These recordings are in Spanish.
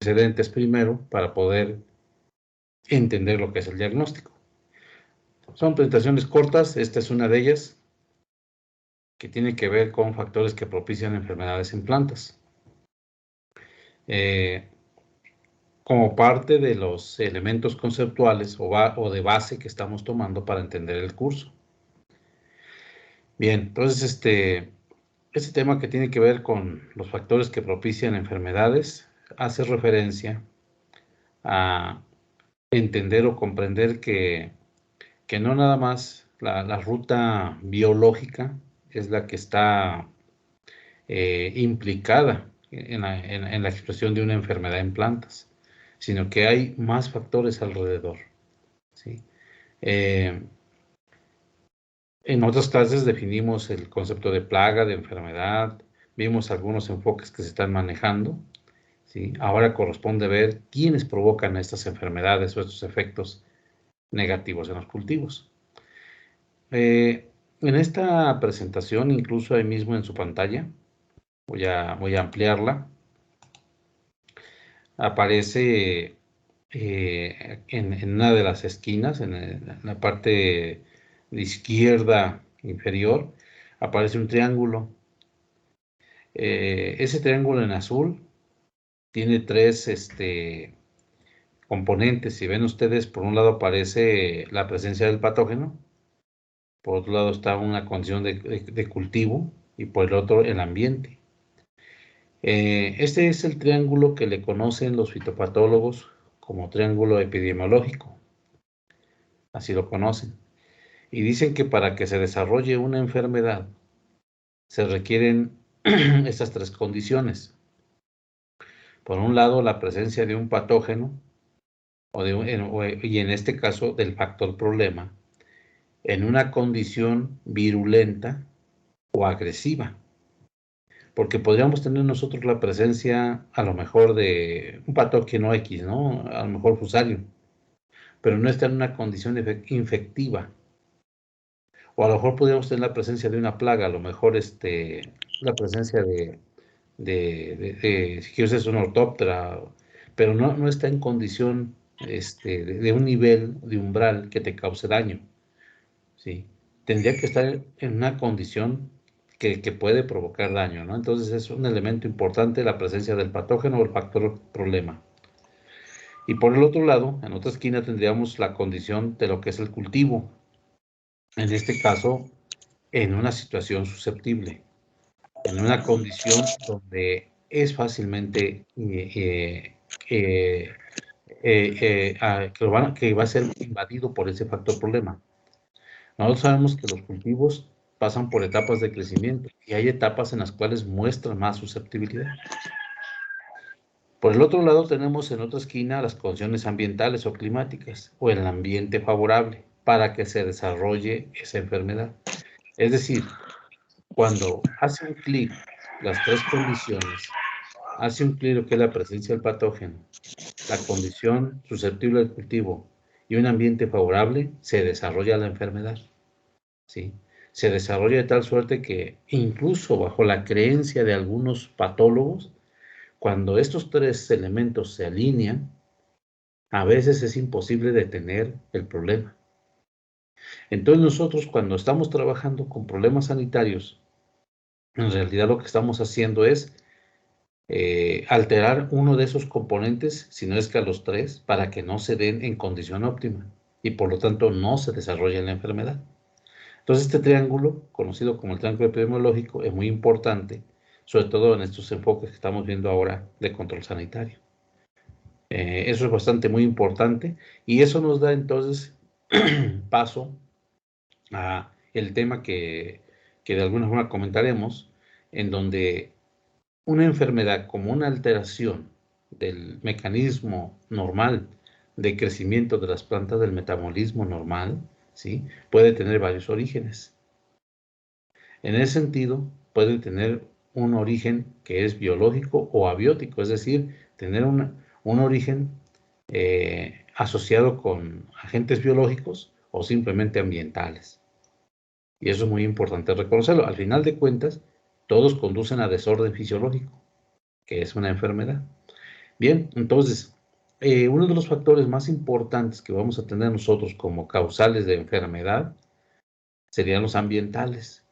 antecedentes primero para poder entender lo que es el diagnóstico. Son presentaciones cortas, esta es una de ellas, que tiene que ver con factores que propician enfermedades en plantas. Como parte de los elementos conceptuales o de base que estamos tomando para entender el curso. Bien, entonces este tema que tiene que ver con los factores que propician enfermedades hace referencia a entender o comprender que no nada más la ruta biológica es la que está implicada en la expresión de una enfermedad en plantas, sino que hay más factores alrededor, ¿sí? En otras clases definimos el concepto de plaga, de enfermedad, vimos algunos enfoques que se están manejando, ¿sí? Ahora corresponde ver quiénes provocan estas enfermedades o estos efectos negativos en los cultivos. En esta presentación, incluso ahí mismo en su pantalla, voy a ampliarla, aparece en una de las esquinas, en la parte de izquierda inferior, aparece un triángulo. Ese triángulo en azul tiene tres componentes. Si ven ustedes, por un lado aparece la presencia del patógeno, por otro lado está una condición de cultivo y por el otro el ambiente. Este es el triángulo que le conocen los fitopatólogos como triángulo epidemiológico. Así lo conocen. Y dicen que para que se desarrolle una enfermedad se requieren estas tres condiciones. Por un lado, la presencia de un patógeno, y en este caso del factor problema, en una condición virulenta o agresiva. Porque podríamos tener nosotros la presencia a lo mejor de un patógeno X, ¿no? A lo mejor Fusarium, pero no está en una condición infectiva. O a lo mejor podríamos tener la presencia de una plaga, a lo mejor la presencia si quieres es una ortóptera, pero no está en condición de un nivel de umbral que te cause daño, ¿sí? Tendría que estar en una condición que puede provocar daño, ¿no? Entonces es un elemento importante la presencia del patógeno o el factor problema. Y por el otro lado, en otra esquina tendríamos la condición de lo que es el cultivo. En este caso, en una situación susceptible, en una condición donde es fácilmente que va a ser invadido por ese factor problema. Nosotros sabemos que los cultivos pasan por etapas de crecimiento y hay etapas en las cuales muestran más susceptibilidad. Por el otro lado tenemos en otra esquina las condiciones ambientales o climáticas o el ambiente favorable para que se desarrolle esa enfermedad. Es decir, cuando hace un clic las tres condiciones, hace un clic lo que es la presencia del patógeno, la condición susceptible del cultivo y un ambiente favorable, se desarrolla la enfermedad, ¿sí? Se desarrolla de tal suerte que incluso bajo la creencia de algunos patólogos, cuando estos tres elementos se alinean, a veces es imposible detener el problema. Entonces nosotros cuando estamos trabajando con problemas sanitarios, en realidad lo que estamos haciendo es alterar uno de esos componentes, si no es que a los tres, para que no se den en condición óptima y por lo tanto no se desarrolle la enfermedad. Entonces este triángulo, conocido como el triángulo epidemiológico, es muy importante, sobre todo en estos enfoques que estamos viendo ahora de control sanitario. Eso es bastante muy importante y eso nos da entonces paso a el tema que de alguna forma comentaremos, en donde una enfermedad como una alteración del mecanismo normal de crecimiento de las plantas, del metabolismo normal, ¿sí? Puede tener varios orígenes. En ese sentido, puede tener un origen que es biológico o abiótico, es decir, tener un origen asociado con agentes biológicos o simplemente ambientales. Y eso es muy importante reconocerlo. Al final de cuentas, todos conducen a desorden fisiológico, que es una enfermedad. Bien, entonces, uno de los factores más importantes que vamos a tener nosotros como causales de enfermedad serían los ambientales.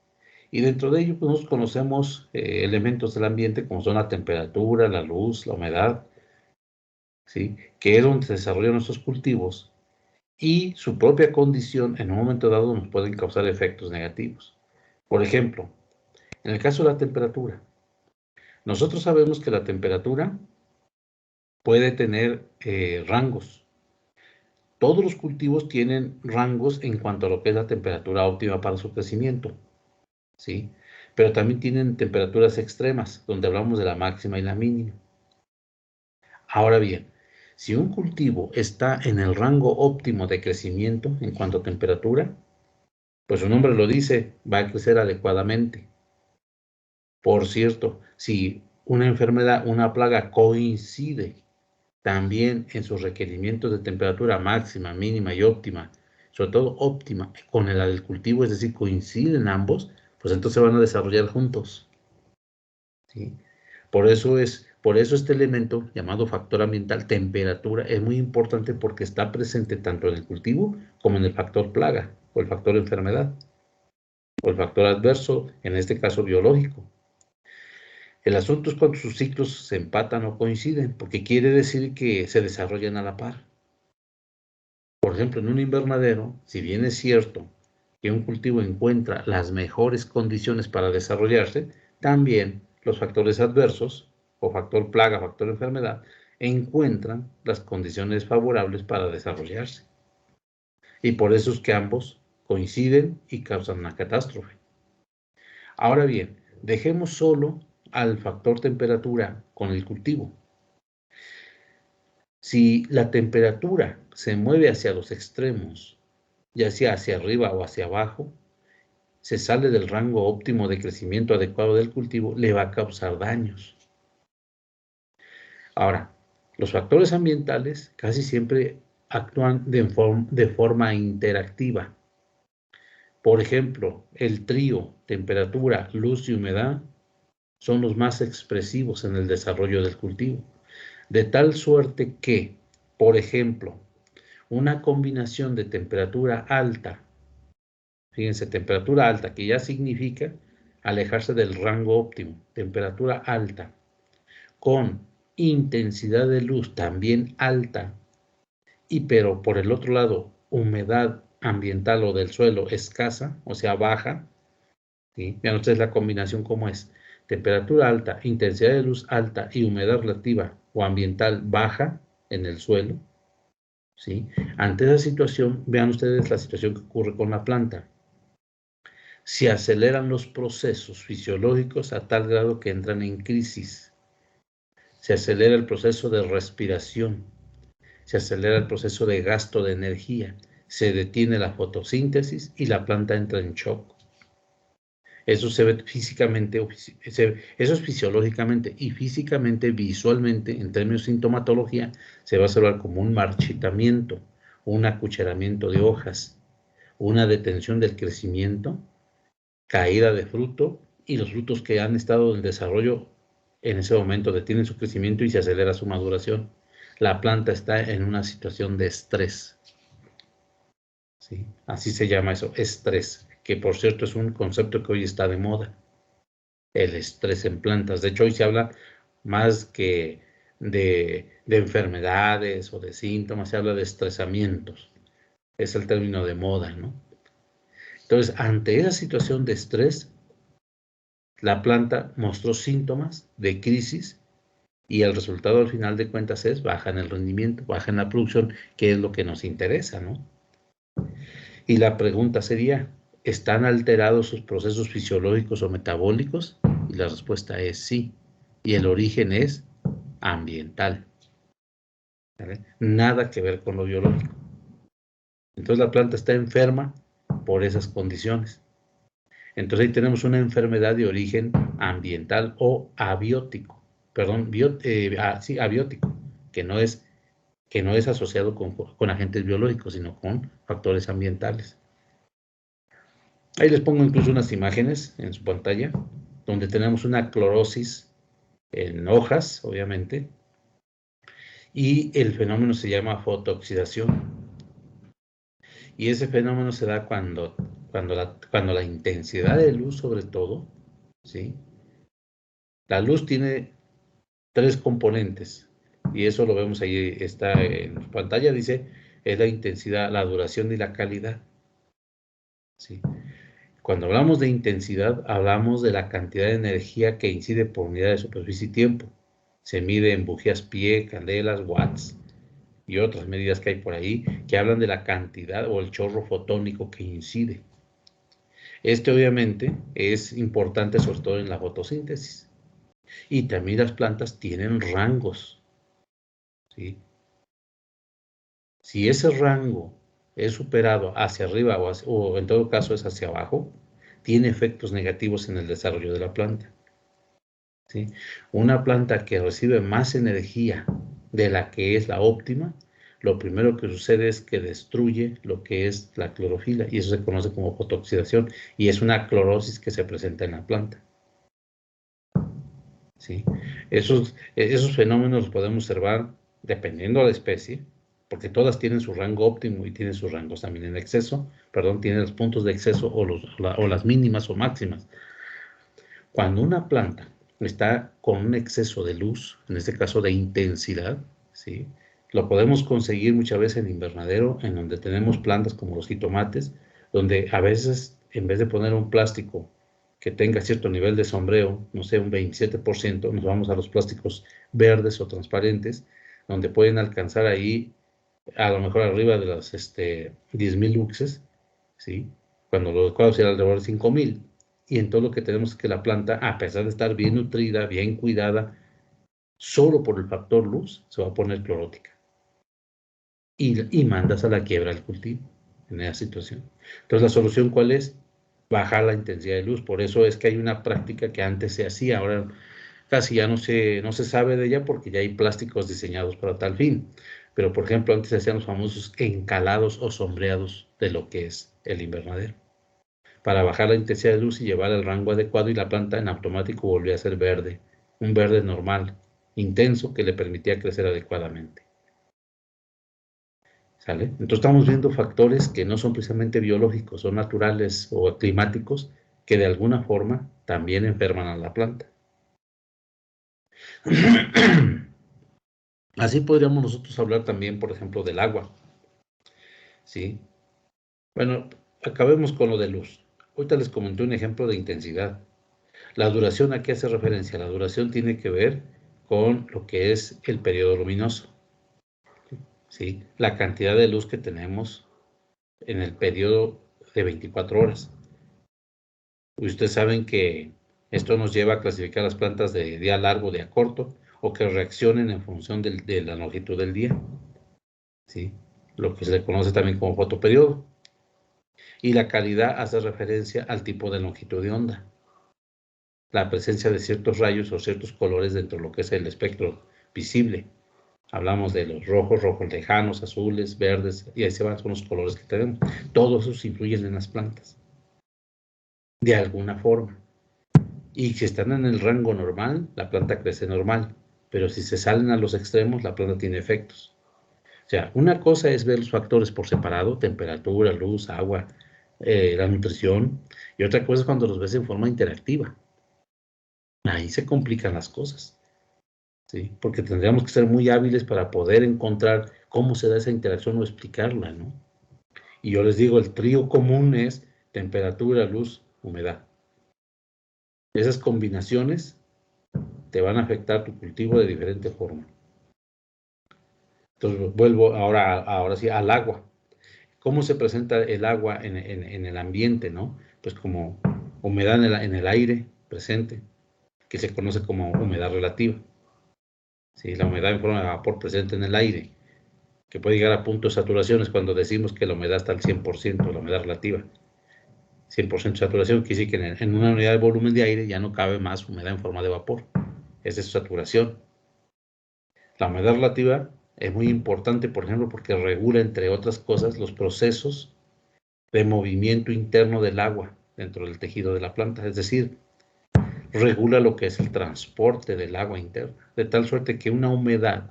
Y dentro de ello, pues nosotros conocemos elementos del ambiente como son la temperatura, la luz, la humedad, ¿sí? Que es donde se desarrollan nuestros cultivos y su propia condición en un momento dado nos pueden causar efectos negativos. Por ejemplo, en el caso de la temperatura, nosotros sabemos que la temperatura puede tener rangos. Todos los cultivos tienen rangos en cuanto a lo que es la temperatura óptima para su crecimiento, ¿sí? Pero también tienen temperaturas extremas, donde hablamos de la máxima y la mínima. Ahora bien, si un cultivo está en el rango óptimo de crecimiento en cuanto a temperatura, pues su nombre lo dice, va a crecer adecuadamente. Por cierto, si una enfermedad, una plaga coincide también en sus requerimientos de temperatura máxima, mínima y óptima, sobre todo óptima, con la del cultivo, es decir, coinciden ambos, pues entonces van a desarrollar juntos, ¿sí? Por eso este elemento llamado factor ambiental, temperatura, es muy importante porque está presente tanto en el cultivo como en el factor plaga o el factor enfermedad o el factor adverso, en este caso biológico. El asunto es cuando sus ciclos se empatan o coinciden, porque quiere decir que se desarrollan a la par. Por ejemplo, en un invernadero, si bien es cierto que un cultivo encuentra las mejores condiciones para desarrollarse, también los factores adversos, o factor plaga, factor enfermedad, encuentran las condiciones favorables para desarrollarse. Y por eso es que ambos coinciden y causan una catástrofe. Ahora bien, dejemos solo al factor temperatura con el cultivo. Si la temperatura se mueve hacia los extremos, ya sea hacia arriba o hacia abajo, se sale del rango óptimo de crecimiento adecuado del cultivo, le va a causar daños. Ahora, los factores ambientales casi siempre actúan de forma interactiva. Por ejemplo, el trío temperatura, luz y humedad son los más expresivos en el desarrollo del cultivo. De tal suerte que, por ejemplo, una combinación de temperatura alta, fíjense, temperatura alta, que ya significa alejarse del rango óptimo, temperatura alta, con intensidad de luz también alta, y pero por el otro lado, humedad ambiental o del suelo escasa, o sea, baja, ¿sí? Vean ustedes la combinación cómo es. Temperatura alta, intensidad de luz alta y humedad relativa o ambiental baja en el suelo, ¿sí? Ante esa situación, vean ustedes la situación que ocurre con la planta. Se aceleran los procesos fisiológicos a tal grado que entran en crisis. Se acelera el proceso de respiración, se acelera el proceso de gasto de energía, se detiene la fotosíntesis y la planta entra en shock. Eso se ve físicamente, eso es fisiológicamente y físicamente, visualmente, en términos de sintomatología, se va a observar como un marchitamiento, un acucheramiento de hojas, una detención del crecimiento, caída de fruto y los frutos que han estado en desarrollo en ese momento detienen su crecimiento y se acelera su maduración. La planta está en una situación de estrés, ¿sí? Así se llama eso, estrés, que por cierto es un concepto que hoy está de moda, el estrés en plantas. De hecho, hoy se habla más que de enfermedades o de síntomas, se habla de estresamientos. Es el término de moda, ¿no? Entonces, ante esa situación de estrés, la planta mostró síntomas de crisis y el resultado al final de cuentas es baja en el rendimiento, baja en la producción, que es lo que nos interesa, ¿no? Y la pregunta sería, ¿están alterados sus procesos fisiológicos o metabólicos? Y la respuesta es sí. Y el origen es ambiental, ¿vale? Nada que ver con lo biológico. Entonces la planta está enferma por esas condiciones. Entonces ahí tenemos una enfermedad de origen ambiental o abiótico, perdón, sí, abiótico, que no es asociado con agentes biológicos, sino con factores ambientales. Ahí les pongo incluso unas imágenes en su pantalla, donde tenemos una clorosis en hojas, obviamente, Y el fenómeno se llama fotooxidación. Y ese fenómeno se da cuando la intensidad de luz, sobre todo, ¿sí? La luz tiene tres componentes, y eso lo vemos ahí, está en pantalla, dice, es la intensidad, la duración y la calidad, ¿sí? Cuando hablamos de intensidad, hablamos de la cantidad de energía que incide por unidad de superficie y tiempo. Se mide en bujías pie, candelas, watts y otras medidas que hay por ahí que hablan de la cantidad o el chorro fotónico que incide. Este obviamente es importante sobre todo en la fotosíntesis. Y también las plantas tienen rangos, ¿sí? Si ese rango es superado hacia arriba o en todo caso es hacia abajo, tiene efectos negativos en el desarrollo de la planta, ¿sí? Una planta que recibe más energía de la que es la óptima, lo primero que sucede es que destruye lo que es la clorofila, y eso se conoce como fotooxidación, y es una clorosis que se presenta en la planta, ¿sí? Esos fenómenos los podemos observar dependiendo de la especie, porque todas tienen su rango óptimo y tienen sus rangos también en exceso, perdón, tienen los puntos de exceso o las mínimas o máximas. Cuando una planta está con un exceso de luz, en este caso de intensidad, ¿sí? Lo podemos conseguir muchas veces en invernadero, en donde tenemos plantas como los jitomates, donde a veces en vez de poner un plástico que tenga cierto nivel de sombreo, no sé, un 27%, nos vamos a los plásticos verdes o transparentes, donde pueden alcanzar ahí a lo mejor arriba de las 10.000 luxes, ¿sí? Cuando lo adecuado será alrededor de 5.000. Y en todo lo que tenemos es que la planta, a pesar de estar bien nutrida, bien cuidada, solo por el factor luz se va a poner clorótica. Y mandas a la quiebra el cultivo en esa situación. Entonces, ¿la solución cuál es? Bajar la intensidad de luz. Por eso es que hay una práctica que antes se hacía, ahora casi ya no se sabe de ella porque ya hay plásticos diseñados para tal fin. Pero, por ejemplo, antes se hacían los famosos encalados o sombreados de lo que es el invernadero, para bajar la intensidad de luz y llevar el rango adecuado, y la planta en automático volvía a ser verde, un verde normal, intenso, que le permitía crecer adecuadamente. ¿Sale? Entonces estamos viendo factores que no son precisamente biológicos, son naturales o climáticos, que de alguna forma también enferman a la planta. Así podríamos nosotros hablar también, por ejemplo, del agua, ¿sí? Bueno, acabemos con lo de luz. Ahorita les comenté un ejemplo de intensidad. La duración, ¿a qué hace referencia? La duración tiene que ver con lo que es el periodo luminoso, ¿sí? La cantidad de luz que tenemos en el periodo de 24 horas. Ustedes saben que esto nos lleva a clasificar las plantas de día largo, día corto, o que reaccionen en función de la longitud del día, ¿sí? Lo que se le conoce también como fotoperiodo. Y la calidad hace referencia al tipo de longitud de onda, la presencia de ciertos rayos o ciertos colores dentro de lo que es el espectro visible. Hablamos de los rojos, rojos lejanos, azules, verdes, y ahí se van, son los colores que tenemos. Todos esos influyen en las plantas, de alguna forma. Y si están en el rango normal, la planta crece normal. Pero si se salen a los extremos, la planta tiene efectos. O sea, una cosa es ver los factores por separado, temperatura, luz, agua, la nutrición, y otra cosa es cuando los ves en forma interactiva. Ahí se complican las cosas, ¿sí? Porque tendríamos que ser muy hábiles para poder encontrar cómo se da esa interacción o explicarla, ¿no? Y yo les digo, el trío común es temperatura, luz, humedad. Esas combinaciones te van a afectar tu cultivo de diferente forma. Entonces, vuelvo ahora sí al agua. ¿Cómo se presenta el agua en el ambiente, no? Pues como humedad en el aire presente, que se conoce como humedad relativa. ¿Sí? La humedad en forma de vapor presente en el aire, que puede llegar a puntos de saturación, es cuando decimos que la humedad está al 100%, la humedad relativa. 100% de saturación quiere decir que en una unidad de volumen de aire ya no cabe más humedad en forma de vapor. Esa es su saturación. La humedad relativa es muy importante, por ejemplo, porque regula, entre otras cosas, los procesos de movimiento interno del agua dentro del tejido de la planta. Es decir, regula lo que es el transporte del agua interna, de tal suerte que una humedad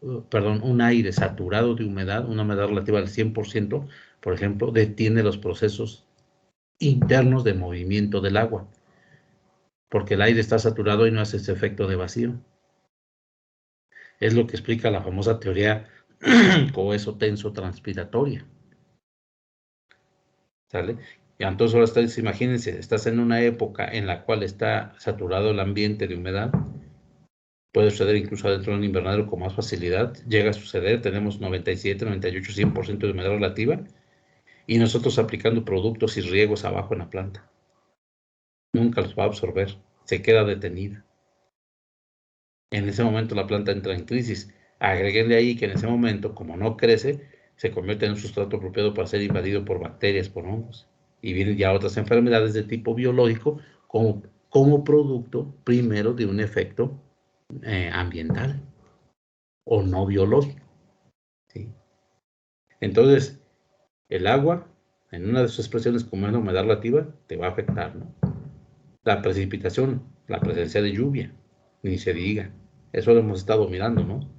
un aire saturado de humedad, una humedad relativa al 100%, por ejemplo, detiene los procesos internos de movimiento del agua, porque el aire está saturado y no hace ese efecto de vacío. Es lo que explica la famosa teoría coheso tenso transpiratoria. ¿Sale? Y entonces ahora ustedes imagínense, estás en una época en la cual está saturado el ambiente de humedad, puede suceder incluso adentro de un invernadero con más facilidad, llega a suceder, tenemos 97, 98, 100% de humedad relativa, y nosotros aplicando productos y riegos abajo en la planta. Nunca los va a absorber, se queda detenida. En ese momento la planta entra en crisis. Agréguenle ahí que en ese momento, como no crece, se convierte en un sustrato apropiado para ser invadido por bacterias, por hongos. Y vienen ya otras enfermedades de tipo biológico como producto primero de un efecto ambiental o no biológico. ¿Sí? Entonces, el agua, en una de sus expresiones como es la humedad relativa, te va a afectar, ¿no? La precipitación, la presencia de lluvia, ni se diga. Eso lo hemos estado mirando, ¿no?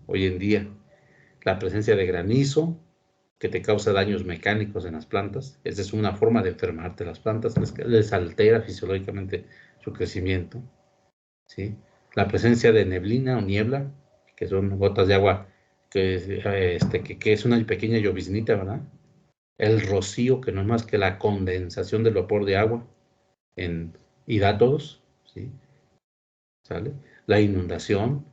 Hoy en día, la presencia de granizo, que te causa daños mecánicos en las plantas. Esa es una forma de enfermarte las plantas, les altera fisiológicamente su crecimiento. ¿Sí? La presencia de neblina o niebla, que son gotas de agua, que es una pequeña lloviznita, ¿verdad? El rocío, que no es más que la condensación del vapor de agua en hidrátodos, ¿sí? ¿Sale? La inundación,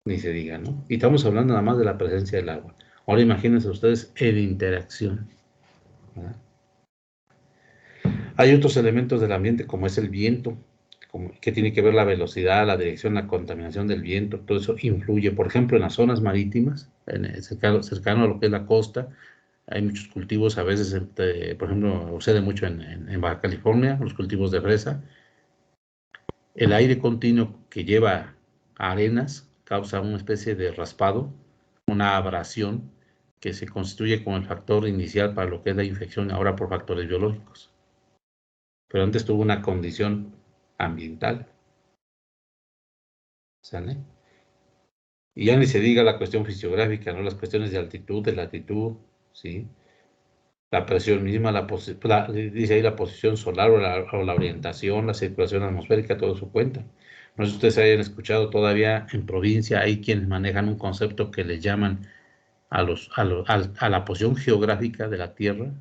ni se diga, ¿no? Y estamos hablando nada más de la presencia del agua. Ahora imagínense ustedes en interacción, ¿verdad? Hay otros elementos del ambiente como es el viento, que tiene que ver la velocidad, la dirección, la contaminación del viento, todo eso influye. Por ejemplo, en las zonas marítimas, cercano a lo que es la costa, hay muchos cultivos, a veces, por ejemplo, sucede mucho en Baja California, los cultivos de fresa. El aire continuo que lleva arenas causa una especie de raspado, una abrasión que se constituye como el factor inicial para lo que es la infección ahora por factores biológicos. Pero antes tuvo una condición ambiental, ¿sale? Y ya ni se diga la cuestión fisiográfica, ¿no? Las cuestiones de altitud, de latitud, ¿sí? La presión misma, dice ahí la posición solar o la orientación, la circulación atmosférica, todo eso cuenta. No sé si ustedes hayan escuchado, todavía en provincia hay quienes manejan un concepto que le llaman a la posición geográfica de la Tierra,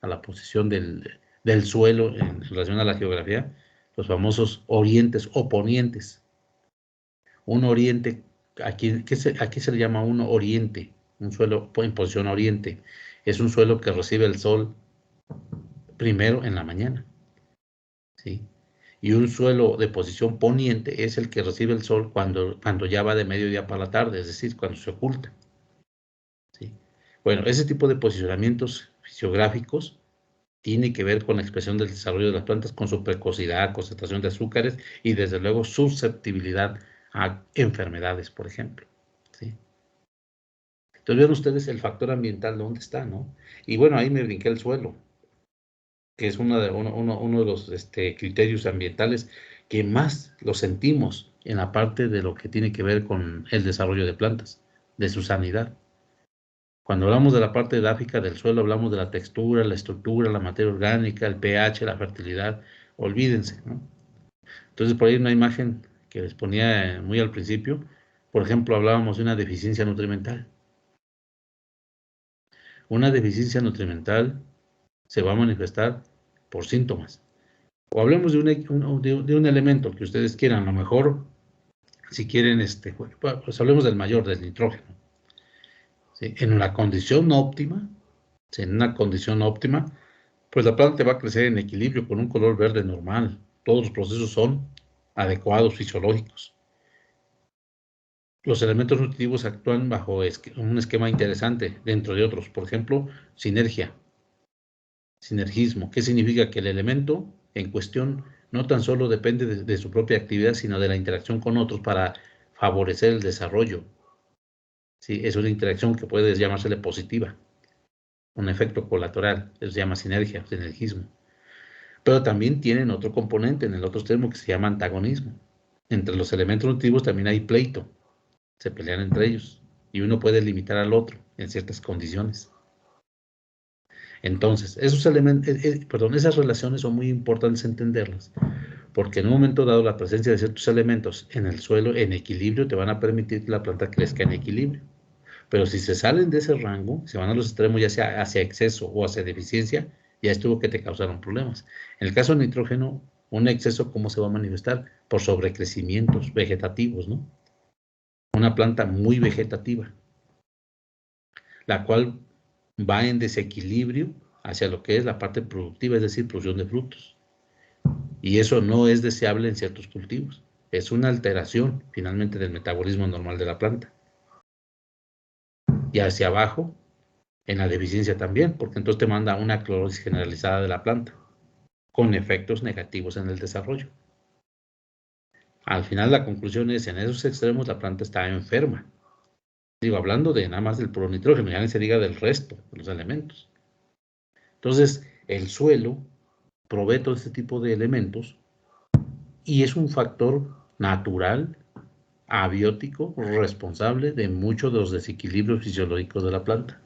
a la posición del suelo en relación a la geografía, los famosos orientes o ponientes. Un oriente, aquí se le llama un oriente, un suelo en posición oriente. Es un suelo que recibe el sol primero en la mañana, ¿sí? Y un suelo de posición poniente es el que recibe el sol cuando ya va de mediodía para la tarde, es decir, cuando se oculta, ¿sí? Bueno, ese tipo de posicionamientos fisiográficos tiene que ver con la expresión del desarrollo de las plantas, con su precocidad, concentración de azúcares y desde luego susceptibilidad a enfermedades, por ejemplo, ¿sí? Entonces vean ustedes el factor ambiental dónde está, ¿no? Y bueno, ahí me brinqué el suelo, que es uno de los criterios ambientales que más lo sentimos en la parte de lo que tiene que ver con el desarrollo de plantas, de su sanidad. Cuando hablamos de la parte edáfica del suelo, hablamos de la textura, la estructura, la materia orgánica, el pH, la fertilidad. Olvídense, ¿no? Entonces, por ahí una imagen que les ponía muy al principio, por ejemplo, hablábamos de una deficiencia nutrimental. Una deficiencia nutrimental se va a manifestar por síntomas. O hablemos de un elemento que ustedes quieran, a lo mejor, si quieren, pues hablemos del mayor, del nitrógeno. ¿Sí? En una condición óptima, ¿sí? En una condición óptima, pues la planta va a crecer en equilibrio con un color verde normal. Todos los procesos son adecuados, fisiológicos. Los elementos nutritivos actúan bajo un esquema interesante, dentro de otros. Por ejemplo, sinergia, sinergismo. ¿Qué significa? Que el elemento en cuestión no tan solo depende de su propia actividad, sino de la interacción con otros para favorecer el desarrollo. ¿Sí? Es una interacción que puede llamársele positiva. Un efecto colateral, eso se llama sinergia, sinergismo. Pero también tienen otro componente en el otro extremo que se llama antagonismo. Entre los elementos nutritivos también hay pleito. se pelean entre ellos y uno puede limitar al otro en ciertas condiciones. Entonces, esos elementos, esas relaciones son muy importantes entenderlas, porque en un momento dado la presencia de ciertos elementos en el suelo en equilibrio te van a permitir que la planta crezca en equilibrio. Pero si se salen de ese rango, se van a los extremos, ya sea hacia exceso o hacia deficiencia, ya estuvo que te causaron problemas. En el caso del nitrógeno, un exceso, ¿cómo se va a manifestar? Por sobrecrecimientos vegetativos, ¿no? Una planta muy vegetativa, la cual va en desequilibrio hacia lo que es la parte productiva, es decir, producción de frutos. Y eso no es deseable en ciertos cultivos. Es una alteración, finalmente, del metabolismo normal de la planta. Y hacia abajo, en la deficiencia también, porque entonces te manda una clorosis generalizada de la planta, con efectos negativos en el desarrollo. Al final la conclusión es, en esos extremos la planta está enferma. Digo, hablando de nada más del puro nitrógeno, ya ni se diga del resto de los elementos. Entonces, el suelo provee todo este tipo de elementos y es un factor natural, abiótico, responsable de muchos de los desequilibrios fisiológicos de la planta.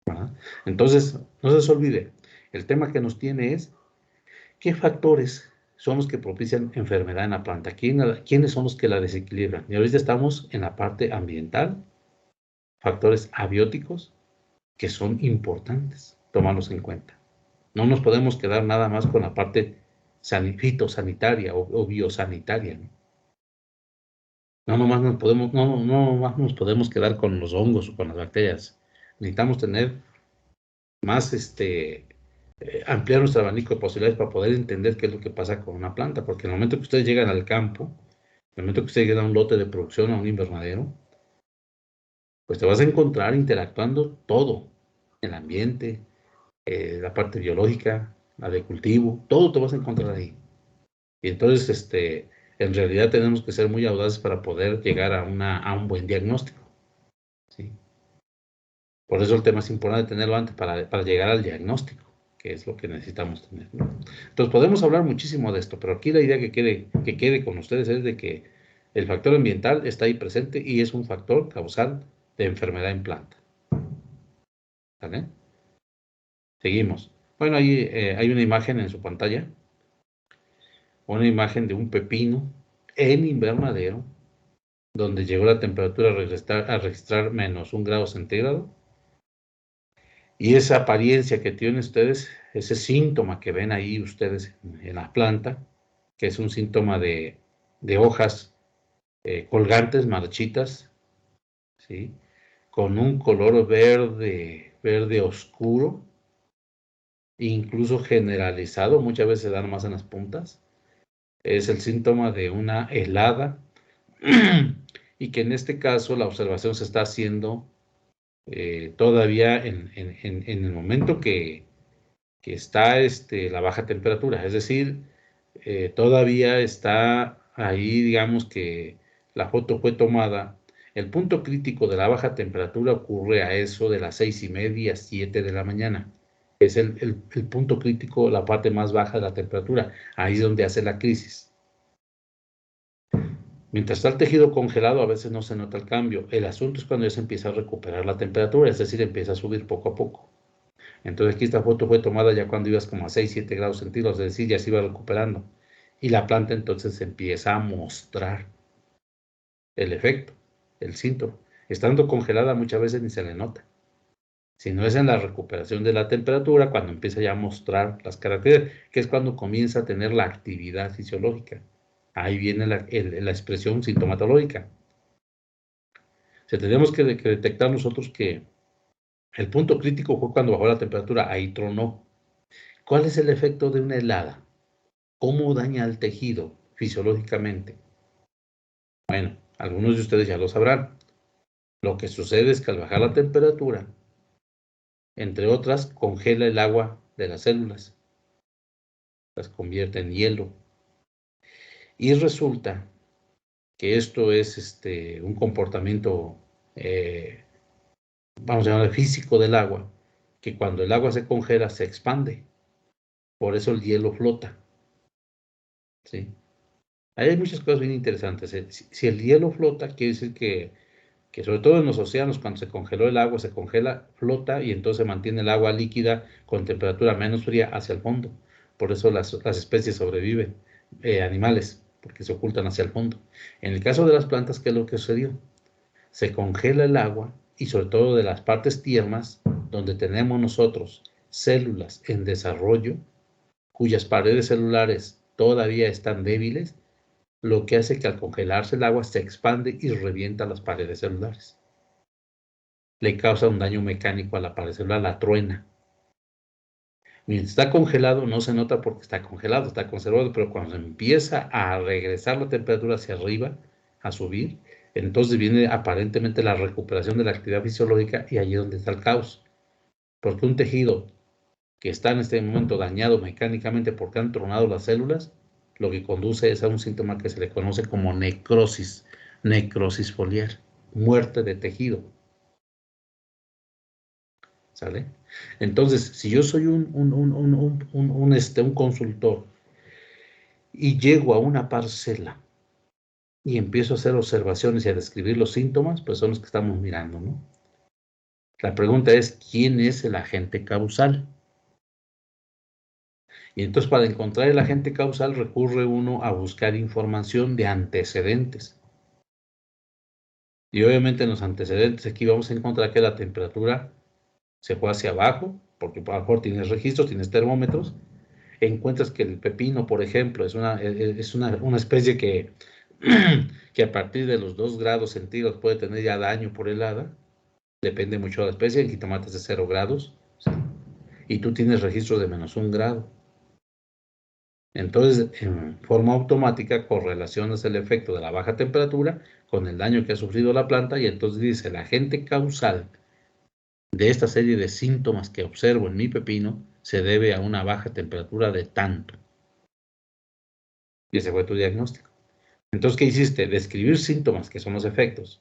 ¿Verdad? Entonces, no se les olvide, el tema que nos tiene es qué factores son los que propician enfermedad en la planta, quiénes son los que la desequilibran. Y ahorita estamos en la parte ambiental, factores abióticos que son importantes tomarlos en cuenta. No nos podemos quedar nada más con la parte fitosanitaria o biosanitaria, ¿no? No nomás nos podemos quedar con los hongos o con las bacterias. Necesitamos tener más, ampliar nuestro abanico de posibilidades para poder entender qué es lo que pasa con una planta, porque en el momento que ustedes llegan al campo, en el momento que ustedes llegan a un lote de producción, a un invernadero, pues te vas a encontrar interactuando todo, el ambiente, la parte biológica, la de cultivo, todo te vas a encontrar ahí. Y entonces, en realidad tenemos que ser muy audaces para poder llegar a un buen diagnóstico, ¿sí? Por eso el tema es importante tenerlo antes para llegar al diagnóstico, que es lo que necesitamos tener, ¿no? Entonces podemos hablar muchísimo de esto, pero aquí la idea que quede con ustedes es de que el factor ambiental está ahí presente y es un factor causal de enfermedad en planta. ¿Vale? Seguimos. Bueno, ahí hay una imagen en su pantalla, una imagen de un pepino en invernadero, donde llegó la temperatura a registrar -1 °C. Y esa apariencia que tienen ustedes, ese síntoma que ven ahí ustedes en la planta, que es un síntoma de hojas colgantes, marchitas, ¿sí? Con un color verde oscuro, incluso generalizado, muchas veces se dan más en las puntas, es el síntoma de una helada, y que en este caso la observación se está haciendo todavía en el momento que está la baja temperatura, es decir, todavía está ahí, digamos que la foto fue tomada. El punto crítico de la baja temperatura ocurre a eso de las 6:30, 7 de la mañana. Es el punto crítico, la parte más baja de la temperatura. Ahí es donde hace la crisis. Mientras está el tejido congelado, a veces no se nota el cambio. El asunto es cuando ya se empieza a recuperar la temperatura, es decir, empieza a subir poco a poco. Entonces aquí esta foto fue tomada ya cuando ibas como a 6-7 grados centígrados, es decir, ya se iba recuperando. Y la planta entonces empieza a mostrar el efecto, el síntoma. Estando congelada muchas veces ni se le nota. Si no es en la recuperación de la temperatura, cuando empieza ya a mostrar las características, que es cuando comienza a tener la actividad fisiológica. Ahí viene la expresión sintomatológica. O sea, tenemos que detectar nosotros que el punto crítico fue cuando bajó la temperatura, ahí tronó. ¿Cuál es el efecto de una helada? ¿Cómo daña al tejido fisiológicamente? Bueno, algunos de ustedes ya lo sabrán. Lo que sucede es que al bajar la temperatura, entre otras, congela el agua de las células, las convierte en hielo. Y resulta que esto es un comportamiento, vamos a llamar físico del agua, que cuando el agua se congela se expande. Por eso el hielo flota, ¿sí? Ahí hay muchas cosas bien interesantes. Si el hielo flota, quiere decir que sobre todo en los océanos, cuando se congeló el agua, se congela, flota y entonces mantiene el agua líquida con temperatura menos fría hacia el fondo. Por eso las especies sobreviven, animales, porque se ocultan hacia el fondo. En el caso de las plantas, ¿qué es lo que sucedió? Se congela el agua y sobre todo de las partes tiernas, donde tenemos nosotros células en desarrollo, cuyas paredes celulares todavía están débiles, lo que hace que al congelarse el agua se expande y revienta las paredes celulares. Le causa un daño mecánico a la pared celular, la truena. Mientras está congelado no se nota porque está congelado, está conservado, pero cuando empieza a regresar la temperatura hacia arriba, a subir, entonces viene aparentemente la recuperación de la actividad fisiológica y allí es donde está el caos. Porque un tejido que está en este momento dañado mecánicamente porque han tronado las células, lo que conduce es a un síntoma que se le conoce como necrosis foliar, muerte de tejido. ¿Sale? Entonces, si yo soy un consultor y llego a una parcela y empiezo a hacer observaciones y a describir los síntomas, pues son los que estamos mirando, ¿no? La pregunta es, ¿quién es el agente causal? Y entonces para encontrar el agente causal recurre uno a buscar información de antecedentes. Y obviamente en los antecedentes aquí vamos a encontrar que la temperatura se fue hacia abajo, porque a lo mejor tienes registros, tienes termómetros, encuentras que el pepino, por ejemplo, es una especie que, que a partir de los 2 grados centígrados puede tener ya daño por helada, depende mucho de la especie, el jitomate es de 0 grados, ¿sí? Y tú tienes registro de -1 grado. Entonces, en forma automática, correlacionas el efecto de la baja temperatura con el daño que ha sufrido la planta y entonces dice, el agente causal de esta serie de síntomas que observo en mi pepino se debe a una baja temperatura de tanto. Y ese fue tu diagnóstico. Entonces, ¿qué hiciste? Describir síntomas, que son los efectos.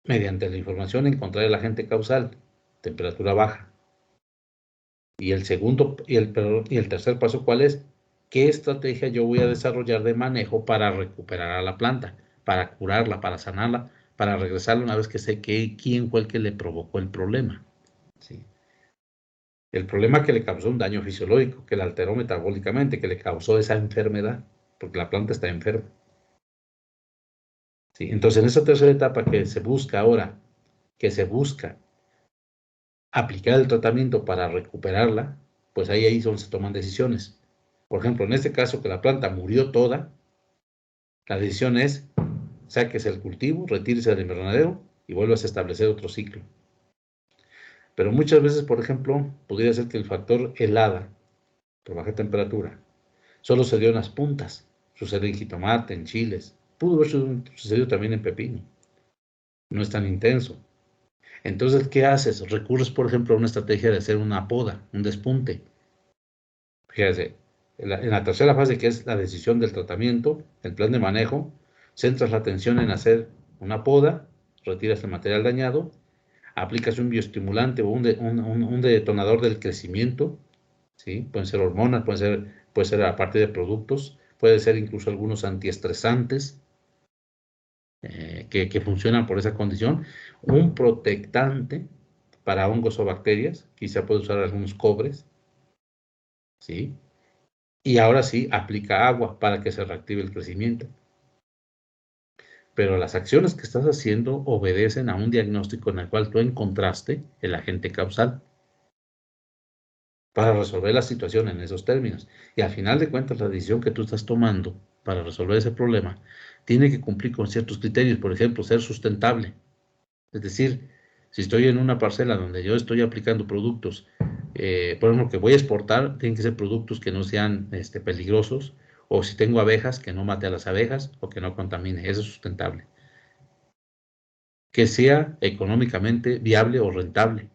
Mediante la información encontrar el agente causal, temperatura baja. Y el segundo, y el tercer paso, ¿cuál es? ¿Qué estrategia yo voy a desarrollar de manejo para recuperar a la planta, para curarla, para sanarla, para regresarla una vez que sé quién fue el que le provocó el problema? ¿Sí? El problema que le causó un daño fisiológico, que la alteró metabólicamente, que le causó esa enfermedad, porque la planta está enferma. ¿Sí? Entonces, en esa tercera etapa que se busca ahora, que se busca aplicar el tratamiento para recuperarla, pues ahí es donde se toman decisiones. Por ejemplo, en este caso que la planta murió toda, la decisión es sáquese el cultivo, retírese del invernadero y vuelvas a establecer otro ciclo. Pero muchas veces, por ejemplo, podría ser que el factor helada, por baja temperatura, solo se dio en las puntas. Sucede en jitomate, en chiles. Pudo haber sucedido también en pepino. No es tan intenso. Entonces, ¿qué haces? Recurres, por ejemplo, a una estrategia de hacer una poda, un despunte. Fíjese, en la tercera fase, que es la decisión del tratamiento, el plan de manejo, centras la atención en hacer una poda, retiras el material dañado, aplicas un bioestimulante o un detonador del crecimiento, ¿sí? Pueden ser hormonas, puede ser a partir de productos, puede ser incluso algunos antiestresantes que funcionan por esa condición, un protectante para hongos o bacterias, quizá puede usar algunos cobres, ¿sí? Y ahora sí, aplica agua para que se reactive el crecimiento. Pero las acciones que estás haciendo obedecen a un diagnóstico en el cual tú encontraste el agente causal para resolver la situación en esos términos. Y al final de cuentas, la decisión que tú estás tomando para resolver ese problema tiene que cumplir con ciertos criterios, por ejemplo, ser sustentable. Es decir, si estoy en una parcela donde yo estoy aplicando productos, por ejemplo, que voy a exportar, tienen que ser productos que no sean peligrosos, o si tengo abejas, que no mate a las abejas o que no contamine, eso es sustentable. Que sea económicamente viable o rentable.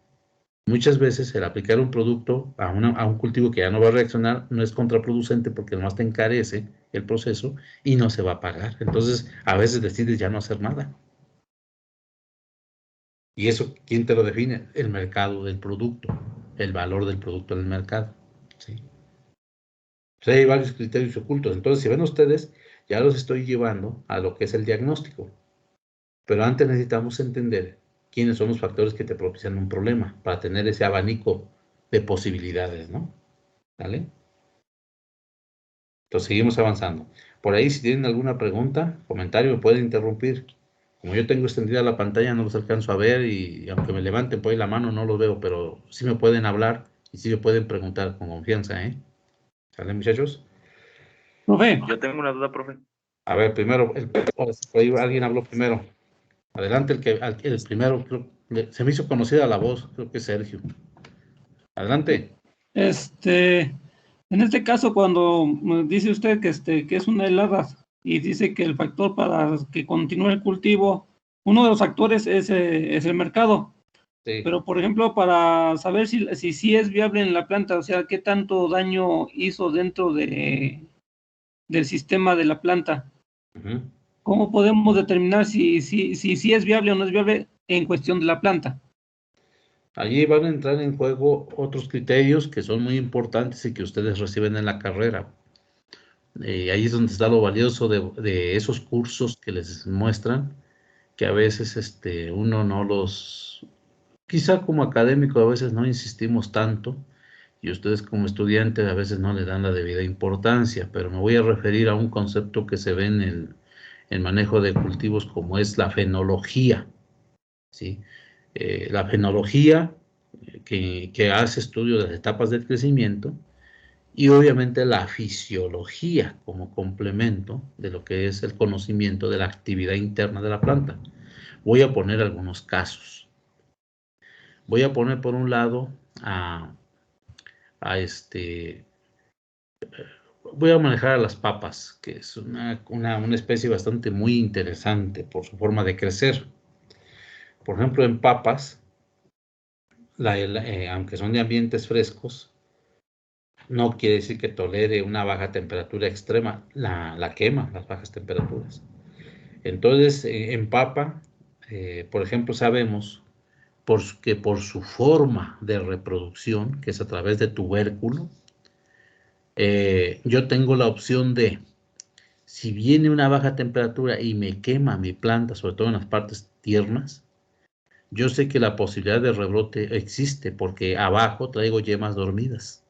Muchas veces el aplicar un producto a un cultivo que ya no va a reaccionar no es contraproducente porque nomás te encarece el proceso y no se va a pagar. Entonces, a veces decides ya no hacer nada. ¿Y eso quién te lo define? El mercado del producto, el valor del producto en el mercado. ¿Sí? hay varios criterios ocultos. Entonces, si ven ustedes, ya los estoy llevando a lo que es el diagnóstico. Pero antes necesitamos entender quiénes son los factores que te propician un problema para tener ese abanico de posibilidades, ¿no? ¿Vale? Entonces, seguimos avanzando. Por ahí, si tienen alguna pregunta, comentario, me pueden interrumpir. Como yo tengo extendida la pantalla, no los alcanzo a ver y aunque me levanten por ahí la mano, no los veo, pero sí me pueden hablar y sí me pueden preguntar con confianza, ¿eh? ¿Sale, muchachos? Profe, Yo tengo una duda, profe. A ver, primero, por ahí alguien habló primero. Adelante, el primero, se me hizo conocida la voz, creo que es Sergio. Adelante. en este caso, cuando dice usted que es una helada y dice que el factor para que continúe el cultivo, uno de los factores es el mercado. Sí. Pero, por ejemplo, para saber si es viable en la planta, o sea, qué tanto daño hizo dentro del sistema de la planta. ¿Cómo podemos determinar si es viable o no es viable en cuestión de la planta? Allí van a entrar en juego otros criterios que son muy importantes y que ustedes reciben en la carrera. Ahí es donde está lo valioso de esos cursos que les muestran, que a veces uno no los, quizá como académico a veces no insistimos tanto, y ustedes como estudiantes a veces no le dan la debida importancia, pero me voy a referir a un concepto que se ve en el manejo de cultivos como es la fenología, ¿sí? La fenología que hace estudio de las etapas del crecimiento y obviamente la fisiología como complemento de lo que es el conocimiento de la actividad interna de la planta. Voy a poner algunos casos. Voy a poner por un lado voy a manejar a las papas, que es una especie bastante muy interesante por su forma de crecer. Por ejemplo, en papas, aunque son de ambientes frescos, no quiere decir que tolere una baja temperatura extrema, la quema, las bajas temperaturas. Entonces, en papa, por ejemplo, sabemos que por su forma de reproducción, que es a través de tubérculo, yo tengo la opción de, si viene una baja temperatura y me quema mi planta, sobre todo en las partes tiernas, yo sé que la posibilidad de rebrote existe porque abajo traigo yemas dormidas.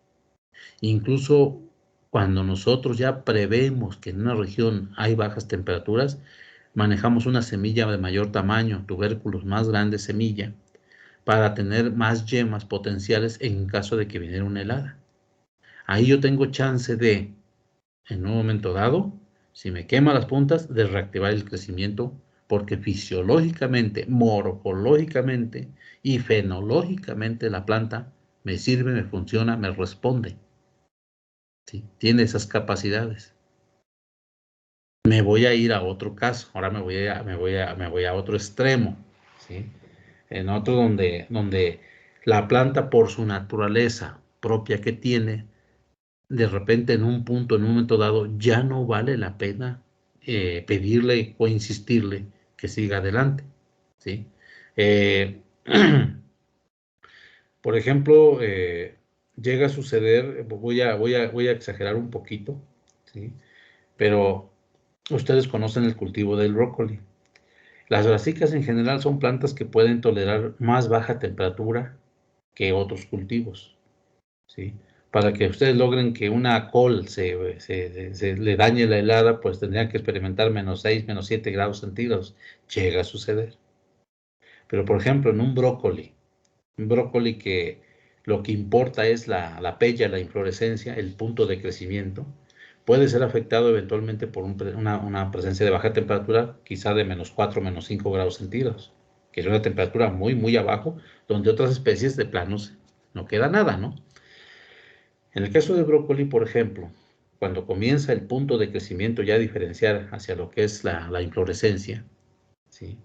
Incluso cuando nosotros ya prevemos que en una región hay bajas temperaturas, manejamos una semilla de mayor tamaño, tubérculos más grandes semilla, para tener más yemas potenciales en caso de que viniera una helada. Ahí yo tengo chance de, en un momento dado, si me quema las puntas, de reactivar el crecimiento, porque fisiológicamente, morfológicamente y fenológicamente la planta me sirve, me funciona, me responde. ¿Sí? Tiene esas capacidades. Me voy a ir a otro caso, ahora me voy a otro extremo, ¿sí? En otro donde la planta por su naturaleza propia que tiene, de repente en un punto, en un momento dado, ya no vale la pena pedirle o insistirle que siga adelante, ¿sí? Por ejemplo, llega a suceder, voy a exagerar un poquito, ¿sí? Pero ustedes conocen el cultivo del brócoli. Las brasicas en general son plantas que pueden tolerar más baja temperatura que otros cultivos, ¿sí? Para que ustedes logren que una col se le dañe la helada, pues tendrían que experimentar -6, -7 grados centígrados. Llega a suceder. Pero, por ejemplo, en un brócoli que lo que importa es la pella, la inflorescencia, el punto de crecimiento, puede ser afectado eventualmente por una presencia de baja temperatura, quizá de -4, -5 grados centígrados, que es una temperatura muy, muy abajo, donde otras especies de planos no queda nada, ¿no? En el caso de brócoli, por ejemplo, cuando comienza el punto de crecimiento ya a diferenciar hacia lo que es la inflorescencia, ¿sí?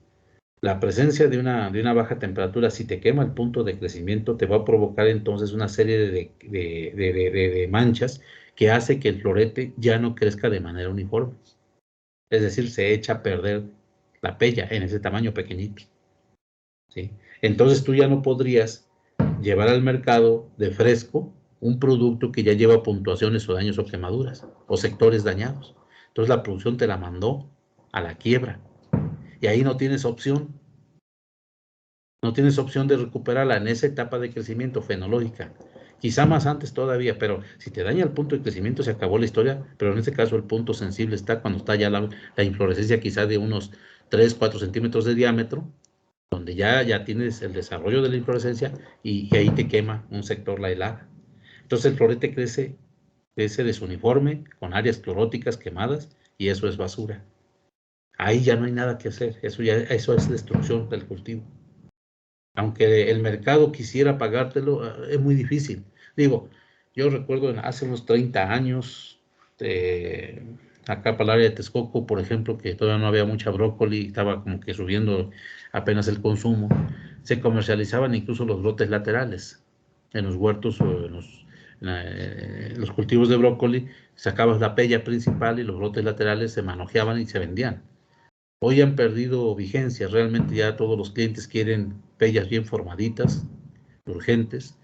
La presencia de una baja temperatura, si te quema el punto de crecimiento, te va a provocar entonces una serie de manchas que hace que el florete ya no crezca de manera uniforme. Es decir, se echa a perder la pella en ese tamaño pequeñito, ¿sí? Entonces tú ya no podrías llevar al mercado de fresco un producto que ya lleva puntuaciones o daños o quemaduras o sectores dañados. Entonces la producción te la mandó a la quiebra y ahí no tienes opción. No tienes opción de recuperarla en esa etapa de crecimiento fenológica. Quizá más antes todavía, pero si te daña el punto de crecimiento se acabó la historia, pero en este caso el punto sensible está cuando está ya la inflorescencia quizá de unos 3, 4 centímetros de diámetro, donde ya tienes el desarrollo de la inflorescencia y ahí te quema un sector la helada. Entonces el florete crece desuniforme, con áreas cloróticas quemadas, y eso es basura. Ahí ya no hay nada que hacer, eso es destrucción del cultivo. Aunque el mercado quisiera pagártelo, es muy difícil. Digo, yo recuerdo hace unos 30 años, acá para el área de Texcoco, por ejemplo, que todavía no había mucha brócoli, estaba como que subiendo apenas el consumo, se comercializaban incluso los brotes laterales en los huertos o en los cultivos de brócoli, sacabas la pella principal y los brotes laterales se manojeaban y se vendían. Hoy han perdido vigencia, realmente ya todos los clientes quieren pellas bien formaditas, urgentes,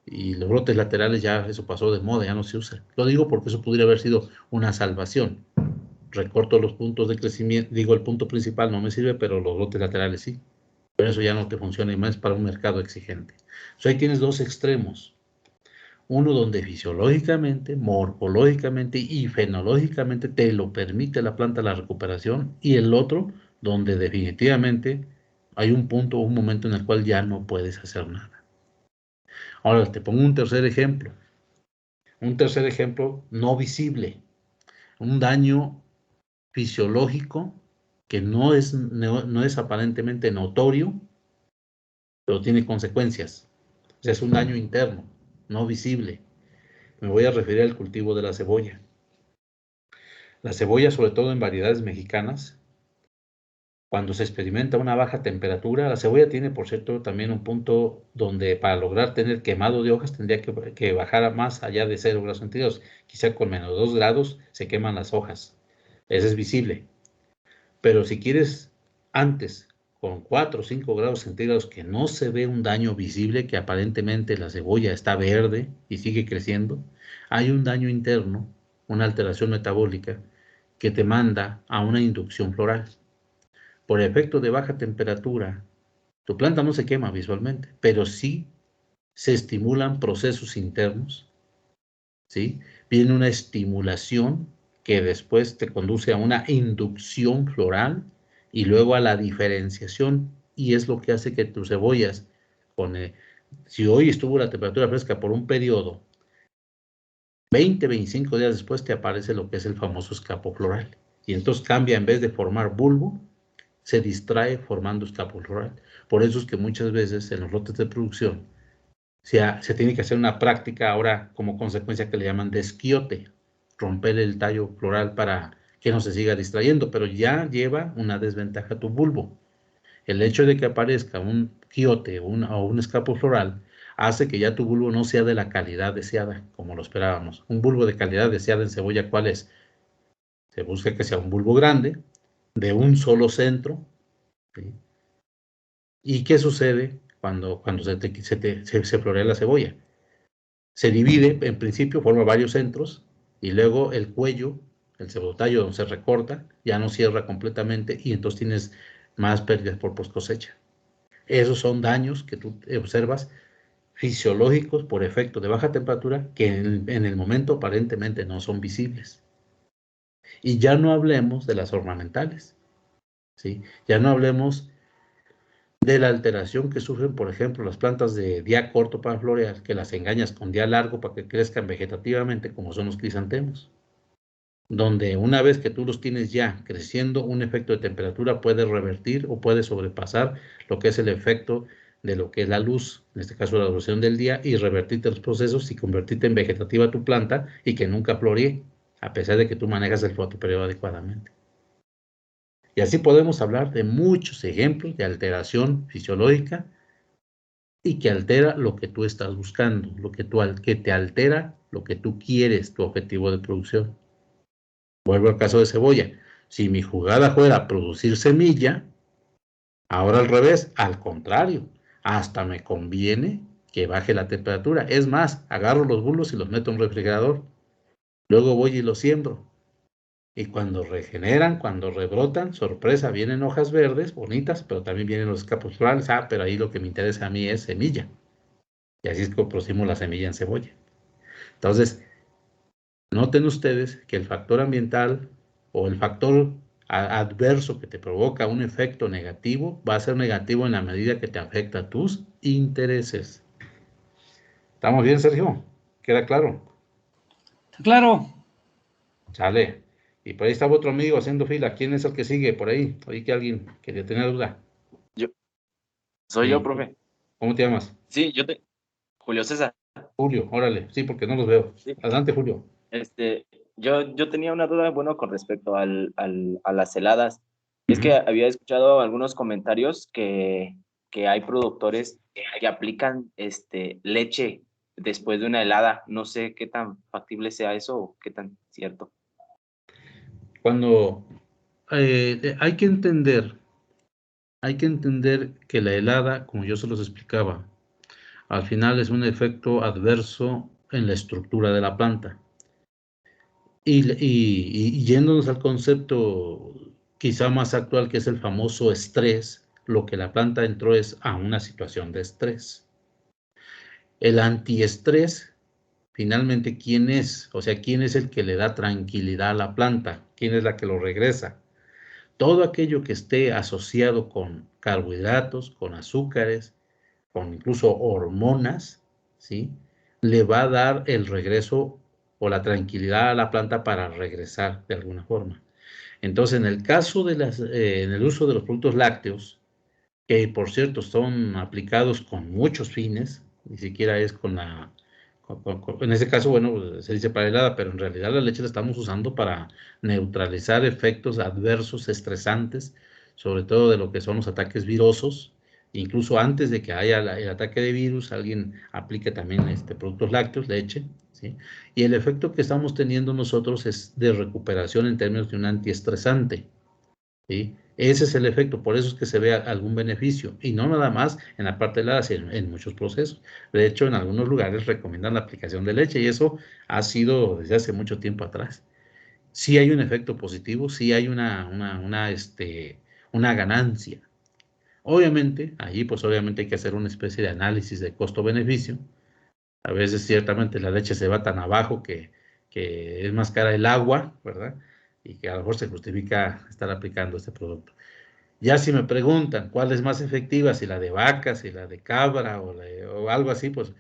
y los brotes laterales ya eso pasó de moda, ya no se usa. Lo digo porque eso podría haber sido una salvación. Recorto los puntos de crecimiento, digo el punto principal no me sirve, pero los brotes laterales sí. Pero eso ya no te funciona y más para un mercado exigente. Entonces ahí tienes dos extremos. Uno donde fisiológicamente, morfológicamente y fenológicamente te lo permite la planta la recuperación, y el otro donde definitivamente hay un punto o un momento en el cual ya no puedes hacer nada. Ahora te pongo un tercer ejemplo no visible, un daño fisiológico que no es aparentemente notorio, pero tiene consecuencias. O sea, es un daño interno, no visible. Me voy a referir al cultivo de la cebolla. La cebolla, sobre todo en variedades mexicanas, cuando se experimenta una baja temperatura, la cebolla tiene, por cierto, también un punto donde para lograr tener quemado de hojas tendría que bajar a más allá de 0 grados centígrados. Quizá con menos 2 grados se queman las hojas. Eso es visible. Pero si quieres antes, con 4 o 5 grados centígrados, que no se ve un daño visible, que aparentemente la cebolla está verde y sigue creciendo, hay un daño interno, una alteración metabólica, que te manda a una inducción floral. Por efecto de baja temperatura, tu planta no se quema visualmente, pero sí se estimulan procesos internos, ¿sí? Viene una estimulación que después te conduce a una inducción floral y luego a la diferenciación, y es lo que hace que tus cebollas, si hoy estuvo la temperatura fresca por un periodo, 20-25 días después te aparece lo que es el famoso escapo floral, y entonces cambia, en vez de formar bulbo, se distrae formando escapo floral. Por eso es que muchas veces en los lotes de producción se tiene que hacer una práctica ahora como consecuencia que le llaman desquiote, romper el tallo floral para que no se siga distrayendo, pero ya lleva una desventaja tu bulbo. El hecho de que aparezca un quiote o un escapo floral hace que ya tu bulbo no sea de la calidad deseada, como lo esperábamos. Un bulbo de calidad deseada en cebolla, ¿cuál es? Se busca que sea un bulbo grande, de un solo centro, ¿sí? ¿Y qué sucede cuando se florea la cebolla? Se divide, en principio forma varios centros, y luego el cuello, el cebotallo donde se recorta, ya no cierra completamente y entonces tienes más pérdidas por post cosecha. Esos son daños que tú observas fisiológicos por efecto de baja temperatura que en el momento aparentemente no son visibles. Y ya no hablemos de las ornamentales, ¿sí? Ya no hablemos de la alteración que sufren, por ejemplo, las plantas de día corto para florear, que las engañas con día largo para que crezcan vegetativamente, como son los crisantemos, donde una vez que tú los tienes ya creciendo, un efecto de temperatura puede revertir o puede sobrepasar lo que es el efecto de lo que es la luz, en este caso la duración del día, y revertirte los procesos y convertirte en vegetativa tu planta y que nunca floree, a pesar de que tú manejas el fotoperiodo adecuadamente. Y así podemos hablar de muchos ejemplos de alteración fisiológica y que altera lo que tú estás buscando, que te altera lo que tú quieres, tu objetivo de producción. Vuelvo al caso de cebolla. Si mi jugada fuera producir semilla, ahora al revés, al contrario, hasta me conviene que baje la temperatura. Es más, agarro los bulbos y los meto en un refrigerador. Luego voy y los siembro. Y cuando regeneran, cuando rebrotan, sorpresa, vienen hojas verdes, bonitas, pero también vienen los escapos florales. Ah, pero ahí lo que me interesa a mí es semilla. Y así es como producimos la semilla en cebolla. Entonces, noten ustedes que el factor ambiental o el factor adverso que te provoca un efecto negativo va a ser negativo en la medida que te afecta a tus intereses. ¿Estamos bien, Sergio? ¿Queda claro? Claro. Sale. Y por ahí estaba otro amigo haciendo fila. ¿Quién es el que sigue por ahí? Oí que alguien quería tener duda. Soy Sí. yo, profe. ¿Cómo te llamas? Sí, Julio César. Julio, órale. Sí, porque no los veo. Sí. Adelante, Julio. Yo tenía una duda, bueno, con respecto a las heladas. Es que había escuchado algunos comentarios que hay productores que aplican leche después de una helada. No sé qué tan factible sea eso o qué tan cierto. Cuando hay que entender que la helada, como yo se los explicaba, al final es un efecto adverso en la estructura de la planta. Y yéndonos al concepto quizá más actual, que es el famoso estrés, lo que la planta entró es a una situación de estrés. El antiestrés, finalmente, ¿quién es? O sea, ¿quién es el que le da tranquilidad a la planta? ¿Quién es la que lo regresa? Todo aquello que esté asociado con carbohidratos, con azúcares, con incluso hormonas, ¿sí? Le va a dar el regreso o la tranquilidad a la planta para regresar de alguna forma. Entonces, en el caso de en el uso de los productos lácteos, que por cierto son aplicados con muchos fines, ni siquiera es en ese caso, bueno, se dice para helada, pero en realidad la leche la estamos usando para neutralizar efectos adversos, estresantes, sobre todo de lo que son los ataques virosos. Incluso antes de que haya el ataque de virus, alguien aplique también productos lácteos, leche, ¿sí? Y el efecto que estamos teniendo nosotros es de recuperación en términos de un antiestresante, ¿sí? Ese es el efecto, por eso es que se ve algún beneficio, y no nada más en la parte de la sino en muchos procesos. De hecho, en algunos lugares recomiendan la aplicación de leche, y eso ha sido desde hace mucho tiempo atrás. Sí hay un efecto positivo, sí hay una ganancia. Obviamente, allí pues obviamente hay que hacer una especie de análisis de costo-beneficio. A veces ciertamente la leche se va tan abajo que es más cara el agua, ¿verdad? Y que a lo mejor se justifica estar aplicando este producto. Ya si me preguntan cuál es más efectiva, si la de vaca, si la de cabra o algo así, pues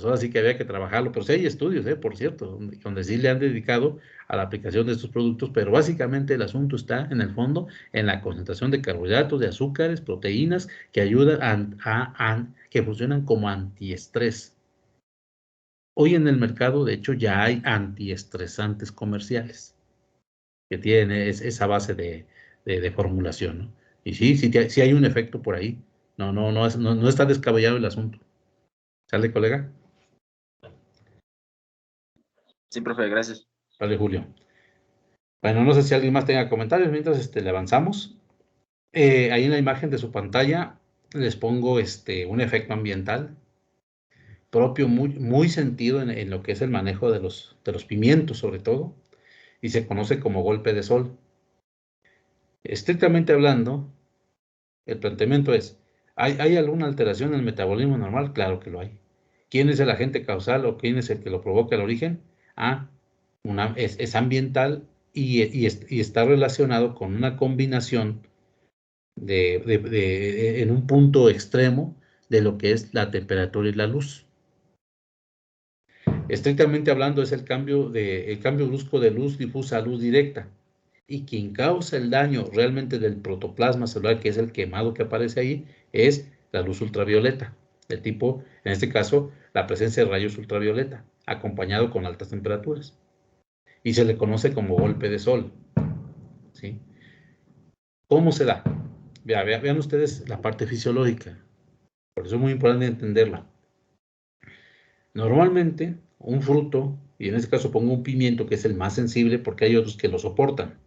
ahora sí que había que trabajarlo. Pero sí hay estudios, por cierto, donde sí le han dedicado a la aplicación de estos productos, pero básicamente el asunto está en el fondo en la concentración de carbohidratos, de azúcares, proteínas que ayudan que funcionan como antiestrés. Hoy en el mercado, de hecho, ya hay antiestresantes comerciales que tienen esa base de formulación, ¿no? Y sí hay un efecto por ahí. No está descabellado el asunto. ¿Sale, colega? Sí, profe, gracias. Vale, Julio. Bueno, no sé si alguien más tenga comentarios mientras le avanzamos. Ahí en la imagen de su pantalla les pongo un efecto ambiental propio, muy sentido en lo que es el manejo de los pimientos, sobre todo, y se conoce como golpe de sol. Estrictamente hablando, el planteamiento es, ¿hay alguna alteración en el metabolismo normal? Claro que lo hay. ¿Quién es el agente causal o quién es el que lo provoca al origen? Es ambiental y está relacionado con una combinación en un punto extremo de lo que es la temperatura y la luz. Estrictamente hablando, es el cambio brusco de luz difusa a luz directa. Y quien causa el daño realmente del protoplasma celular, que es el quemado que aparece ahí, es la luz ultravioleta, de tipo, en este caso, la presencia de rayos ultravioleta, acompañado con altas temperaturas. Y se le conoce como golpe de sol, ¿sí? ¿Cómo se da? Vean ustedes la parte fisiológica, por eso es muy importante entenderla. Normalmente, un fruto, y en este caso pongo un pimiento, que es el más sensible porque hay otros que lo soportan.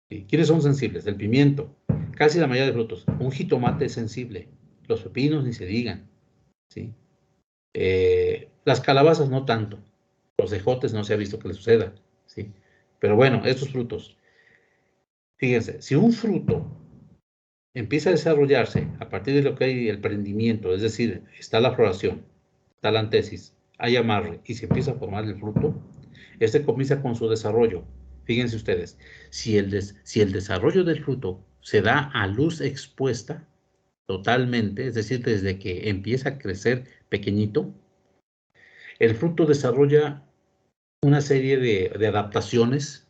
¿Sí? ¿Quiénes son sensibles? El pimiento. Casi la mayoría de frutos. Un jitomate es sensible. Los pepinos ni se digan. ¿Sí? Las calabazas no tanto. Los ejotes no se ha visto que les suceda, ¿sí? Pero bueno, estos frutos. Fíjense, si un fruto empieza a desarrollarse a partir de lo que hay el prendimiento, es decir, está la floración, está la antesis, hay amarre y se empieza a formar el fruto, este comienza con su desarrollo. Fíjense ustedes, si el desarrollo del fruto se da a luz expuesta totalmente, es decir, desde que empieza a crecer pequeñito, el fruto desarrolla una serie de adaptaciones,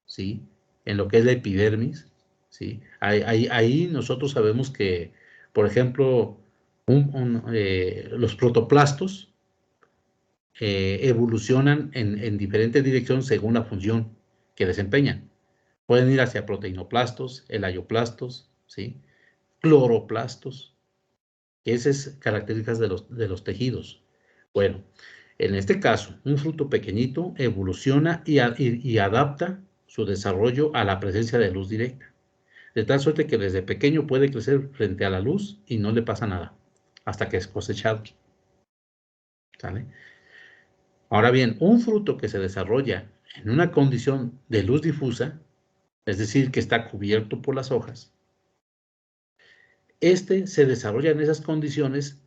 ¿sí? En lo que es la epidermis, ¿sí? Ahí nosotros sabemos que, por ejemplo, los protoplastos evolucionan en diferentes direcciones según la función que desempeñan. Pueden ir hacia proteinoplastos, elagioplastos, ¿sí? Cloroplastos, que esas son características de los tejidos. Bueno, en este caso, un fruto pequeñito evoluciona y adapta su desarrollo a la presencia de luz directa. De tal suerte que desde pequeño puede crecer frente a la luz y no le pasa nada, hasta que es cosechado. ¿Sale? Ahora bien, un fruto que se desarrolla en una condición de luz difusa, es decir, que está cubierto por las hojas, este se desarrolla en esas condiciones,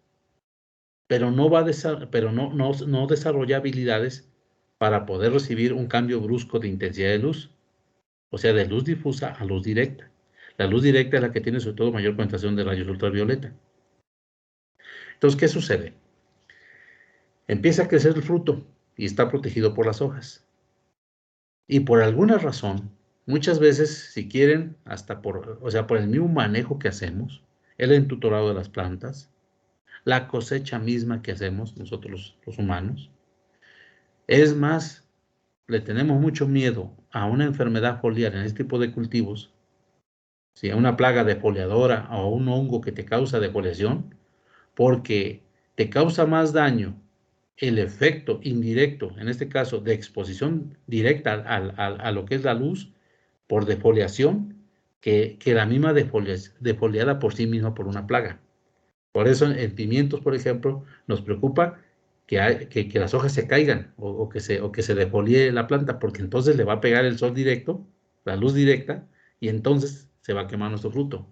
pero no desarrolla habilidades para poder recibir un cambio brusco de intensidad de luz, o sea, de luz difusa a luz directa. La luz directa es la que tiene sobre todo mayor concentración de rayos ultravioleta. Entonces, ¿qué sucede? Empieza a crecer el fruto y está protegido por las hojas. Y por alguna razón, muchas veces, si quieren, hasta por el mismo manejo que hacemos, el entutorado de las plantas, la cosecha misma que hacemos nosotros los humanos, es más, le tenemos mucho miedo a una enfermedad foliar en este tipo de cultivos, ¿sí? A una plaga defoliadora o a un hongo que te causa defoliación, porque te causa más daño el efecto indirecto, en este caso de exposición directa a lo que es la luz por defoliación, que la misma defoliada por sí misma por una plaga. Por eso en pimientos, por ejemplo, nos preocupa que las hojas se caigan o que se defolie la planta, porque entonces le va a pegar el sol directo, la luz directa, y entonces se va a quemar nuestro fruto.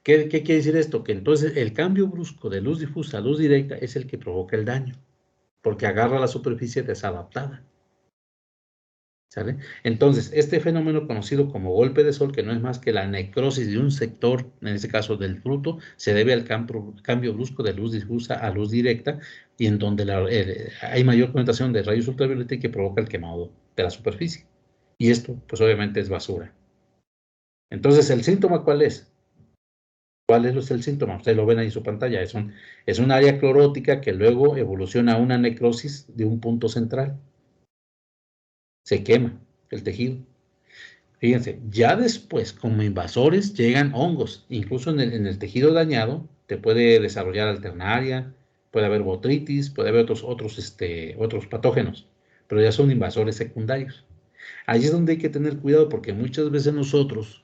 ¿Qué quiere decir esto? Que entonces el cambio brusco de luz difusa a luz directa es el que provoca el daño, porque agarra la superficie desadaptada. ¿Sale? Entonces, este fenómeno conocido como golpe de sol, que no es más que la necrosis de un sector, en este caso del fruto, se debe al cambio brusco de luz difusa a luz directa, y en donde hay mayor concentración de rayos ultravioleta y que provoca el quemado de la superficie. Y esto, pues obviamente es basura. Entonces, ¿el síntoma cuál es? ¿Cuál es el síntoma? Ustedes lo ven ahí en su pantalla. Es un área clorótica que luego evoluciona a una necrosis de un punto central. Se quema el tejido. Fíjense, ya después, como invasores, llegan hongos. Incluso en el tejido dañado, te puede desarrollar alternaria, puede haber botritis, puede haber otros patógenos, pero ya son invasores secundarios. Ahí es donde hay que tener cuidado, porque muchas veces nosotros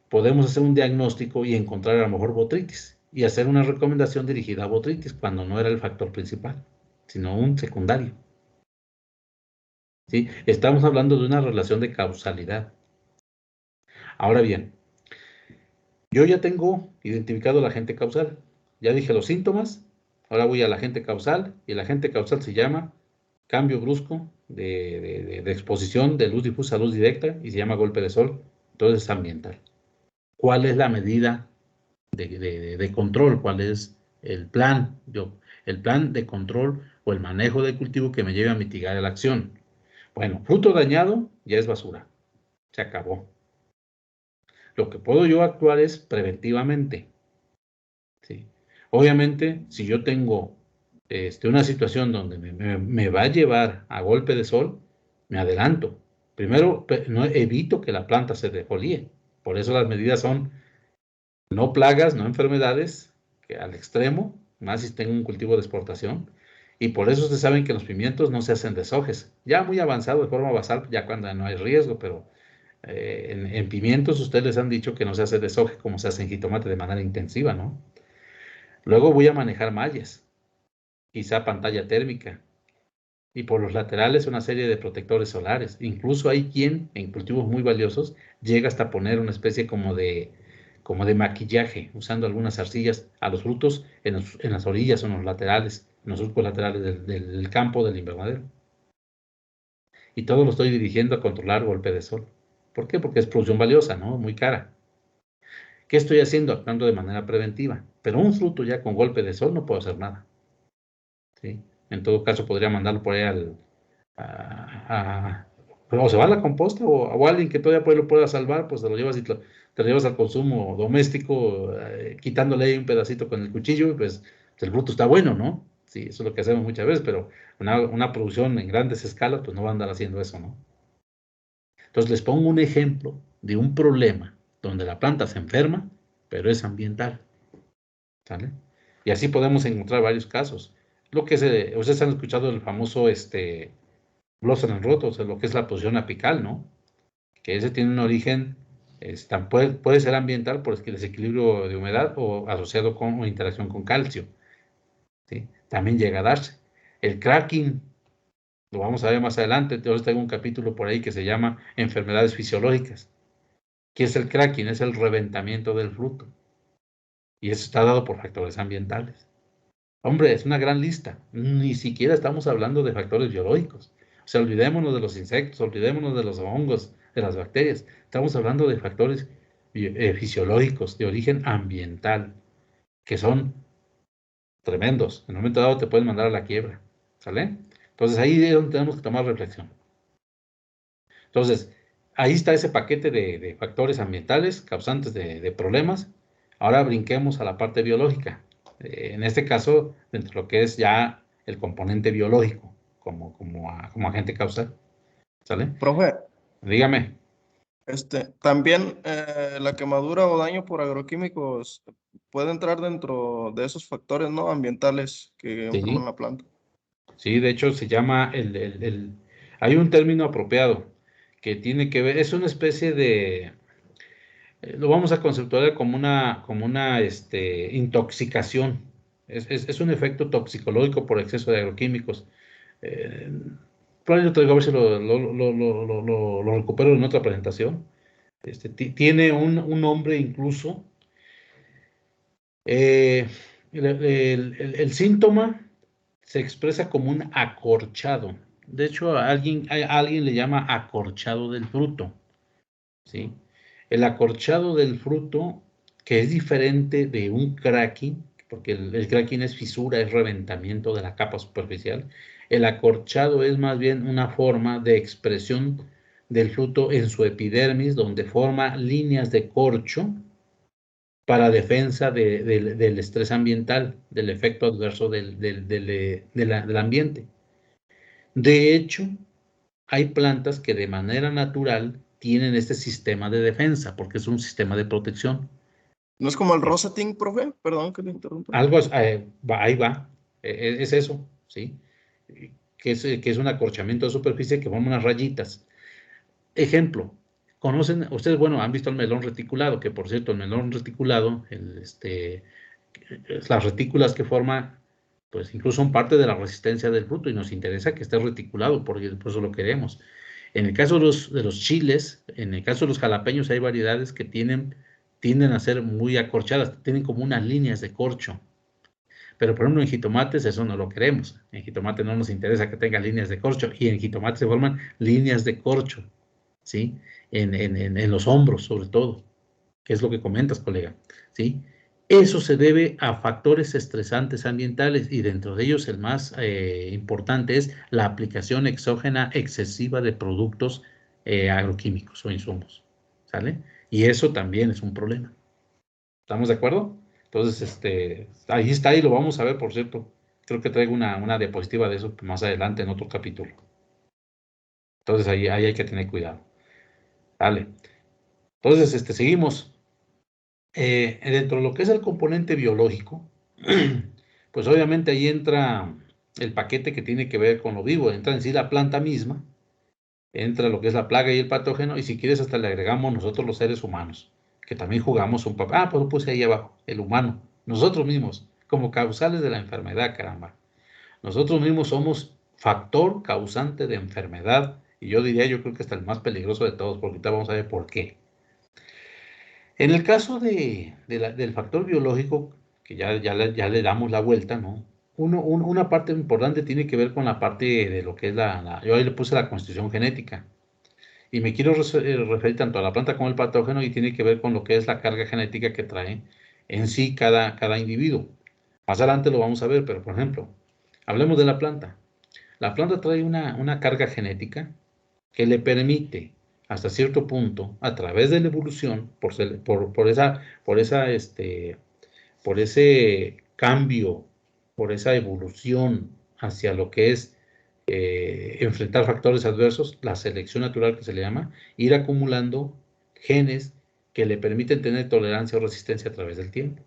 podemos hacer un diagnóstico y encontrar a lo mejor botritis y hacer una recomendación dirigida a botritis cuando no era el factor principal, sino un secundario. ¿Sí? Estamos hablando de una relación de causalidad. Ahora bien, yo ya tengo identificado el agente causal. Ya dije los síntomas, ahora voy al agente causal, y el agente causal se llama cambio brusco de exposición de luz difusa a luz directa y se llama golpe de sol, entonces es ambiental. ¿Cuál es la medida de control? ¿Cuál es el plan? El plan de control o el manejo del cultivo que me lleve a mitigar la acción. Bueno, fruto dañado ya es basura, se acabó. Lo que puedo yo actuar es preventivamente. ¿Sí? Obviamente, si yo tengo una situación donde me va a llevar a golpe de sol, me adelanto. Primero, no evito que la planta se defolié. Por eso las medidas son no plagas, no enfermedades, que al extremo, más si tengo un cultivo de exportación. Y por eso ustedes saben que los pimientos no se hacen desojes. Ya muy avanzado de forma basal, ya cuando no hay riesgo, pero en pimientos ustedes les han dicho que no se hace desoje como se hace en jitomate de manera intensiva, ¿no? Luego voy a manejar mallas. quizá pantalla térmica, y por los laterales una serie de protectores solares. Incluso hay quien, en cultivos muy valiosos, llega hasta poner una especie como de maquillaje, usando algunas arcillas a los frutos en las orillas o en los laterales, en los surcos laterales del campo del invernadero. Y todo lo estoy dirigiendo a controlar golpe de sol. ¿Por qué? Porque es producción valiosa, ¿no? Muy cara. ¿Qué estoy haciendo? Actuando de manera preventiva. Pero un fruto ya con golpe de sol no puedo hacer nada, ¿sí? En todo caso, podría mandarlo por ahí o se va a la composta, o alguien que todavía lo pueda salvar, pues te lo llevas te lo llevas al consumo doméstico, quitándole ahí un pedacito con el cuchillo, y pues el fruto está bueno, ¿no? Sí, eso es lo que hacemos muchas veces, pero una producción en grandes escalas, pues no va a andar haciendo eso, ¿no? Entonces les pongo un ejemplo de un problema donde la planta se enferma, pero es ambiental, ¿sale? Y así podemos encontrar varios casos. Ustedes han escuchado el famoso Blossom and Rot, o sea, lo que es la posición apical, ¿no? Que ese tiene un origen, puede ser ambiental por el desequilibrio de humedad o asociado con interacción con calcio, ¿sí? También llega a darse. El cracking, lo vamos a ver más adelante. Entonces tengo un capítulo por ahí que se llama enfermedades fisiológicas. ¿Qué es el cracking? Es el reventamiento del fruto. Y eso está dado por factores ambientales. Hombre, es una gran lista. Ni siquiera estamos hablando de factores biológicos. O sea, olvidémonos de los insectos, olvidémonos de los hongos, de las bacterias. Estamos hablando de factores fisiológicos de origen ambiental, que son tremendos. En un momento dado te pueden mandar a la quiebra, ¿sale? Entonces ahí es donde tenemos que tomar reflexión. Entonces, ahí está ese paquete de factores ambientales causantes de problemas. Ahora brinquemos a la parte biológica. En este caso, dentro de lo que es ya el componente biológico, como agente causal. ¿Sale? Profe, Dígame. también la quemadura o daño por agroquímicos puede entrar dentro de esos factores, ¿no? Ambientales que enferman la planta. Sí, de hecho se llama hay un término apropiado que tiene que ver, es una especie de, lo vamos a conceptuar como una intoxicación. Es un efecto toxicológico por exceso de agroquímicos. Por ahí yo traigo a ver si lo recupero en otra presentación. Tiene un nombre incluso. El síntoma se expresa como un acorchado. De hecho, alguien le llama acorchado del fruto, ¿sí? El acorchado del fruto, que es diferente de un cracking, porque el cracking es fisura, es reventamiento de la capa superficial. El acorchado es más bien una forma de expresión del fruto en su epidermis, donde forma líneas de corcho para defensa del estrés ambiental, del efecto adverso del ambiente. De hecho, hay plantas que de manera natural tienen este sistema de defensa, porque es un sistema de protección. ¿No es como el rosetting, profe? Perdón que le interrumpa. Ahí va, es eso, ¿sí? Que es un acorchamiento de superficie que forma unas rayitas. Ejemplo, conocen, ustedes, bueno, han visto el melón reticulado, que por cierto, el melón reticulado, las retículas que forma, pues incluso son parte de la resistencia del fruto y nos interesa que esté reticulado, porque por eso lo queremos. En el caso de los chiles, en el caso de los jalapeños, hay variedades que tienden a ser muy acorchadas, tienen como unas líneas de corcho. Pero por ejemplo en jitomates eso no lo queremos. En jitomate no nos interesa que tenga líneas de corcho, y en jitomate se forman líneas de corcho, ¿sí? En los hombros sobre todo, que es lo que comentas, colega, ¿sí? Eso se debe a factores estresantes ambientales, y dentro de ellos el más importante es la aplicación exógena excesiva de productos agroquímicos o insumos, ¿sale? Y eso también es un problema. ¿Estamos de acuerdo? Entonces, ahí está, y lo vamos a ver, por cierto. Creo que traigo una diapositiva de eso más adelante en otro capítulo. Entonces, ahí hay que tener cuidado. Vale. Entonces, seguimos. Dentro de lo que es el componente biológico, pues obviamente ahí entra el paquete que tiene que ver con lo vivo. Entra en sí la planta misma, entra lo que es la plaga y el patógeno, y si quieres hasta le agregamos nosotros los seres humanos, que también jugamos un papel. Pues lo puse ahí abajo, el humano, nosotros mismos, como causales de la enfermedad, caramba. Nosotros mismos somos factor causante de enfermedad, y yo creo que hasta el más peligroso de todos, porque ahorita vamos a ver por qué. En el caso del factor biológico, que ya le damos la vuelta, ¿no? Una parte importante tiene que ver con la parte de lo que es yo ahí le puse la constitución genética. Y me quiero referir tanto a la planta como al patógeno, y tiene que ver con lo que es la carga genética que trae en sí cada individuo. Más adelante lo vamos a ver, pero por ejemplo, hablemos de la planta. La planta trae una carga genética que le permite, hasta cierto punto, a través de la evolución, por ese cambio, por esa evolución hacia lo que es enfrentar factores adversos, la selección natural que se le llama, ir acumulando genes que le permiten tener tolerancia o resistencia a través del tiempo.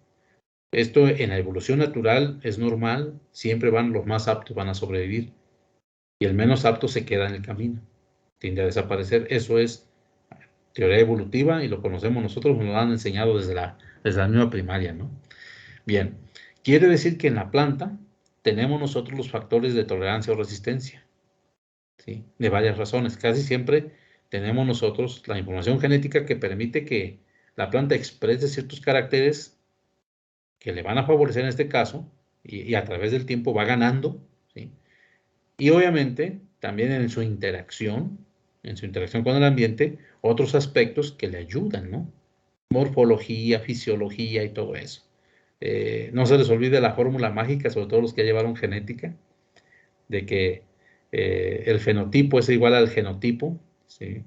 Esto en la evolución natural es normal, siempre los más aptos van a sobrevivir y el menos apto se queda en el camino, tiende a desaparecer. Eso es teoría evolutiva y lo conocemos nosotros, nos lo han enseñado desde la misma primaria, ¿no? Bien, quiere decir que en la planta tenemos nosotros los factores de tolerancia o resistencia, ¿sí? De varias razones. Casi siempre tenemos nosotros la información genética que permite que la planta exprese ciertos caracteres que le van a favorecer en este caso, y a través del tiempo va ganando, ¿sí? Y obviamente también en su interacción con el ambiente, otros aspectos que le ayudan, ¿no? Morfología, fisiología y todo eso. No se les olvide la fórmula mágica, sobre todo los que ya llevaron genética, de que el fenotipo es igual al genotipo, ¿sí?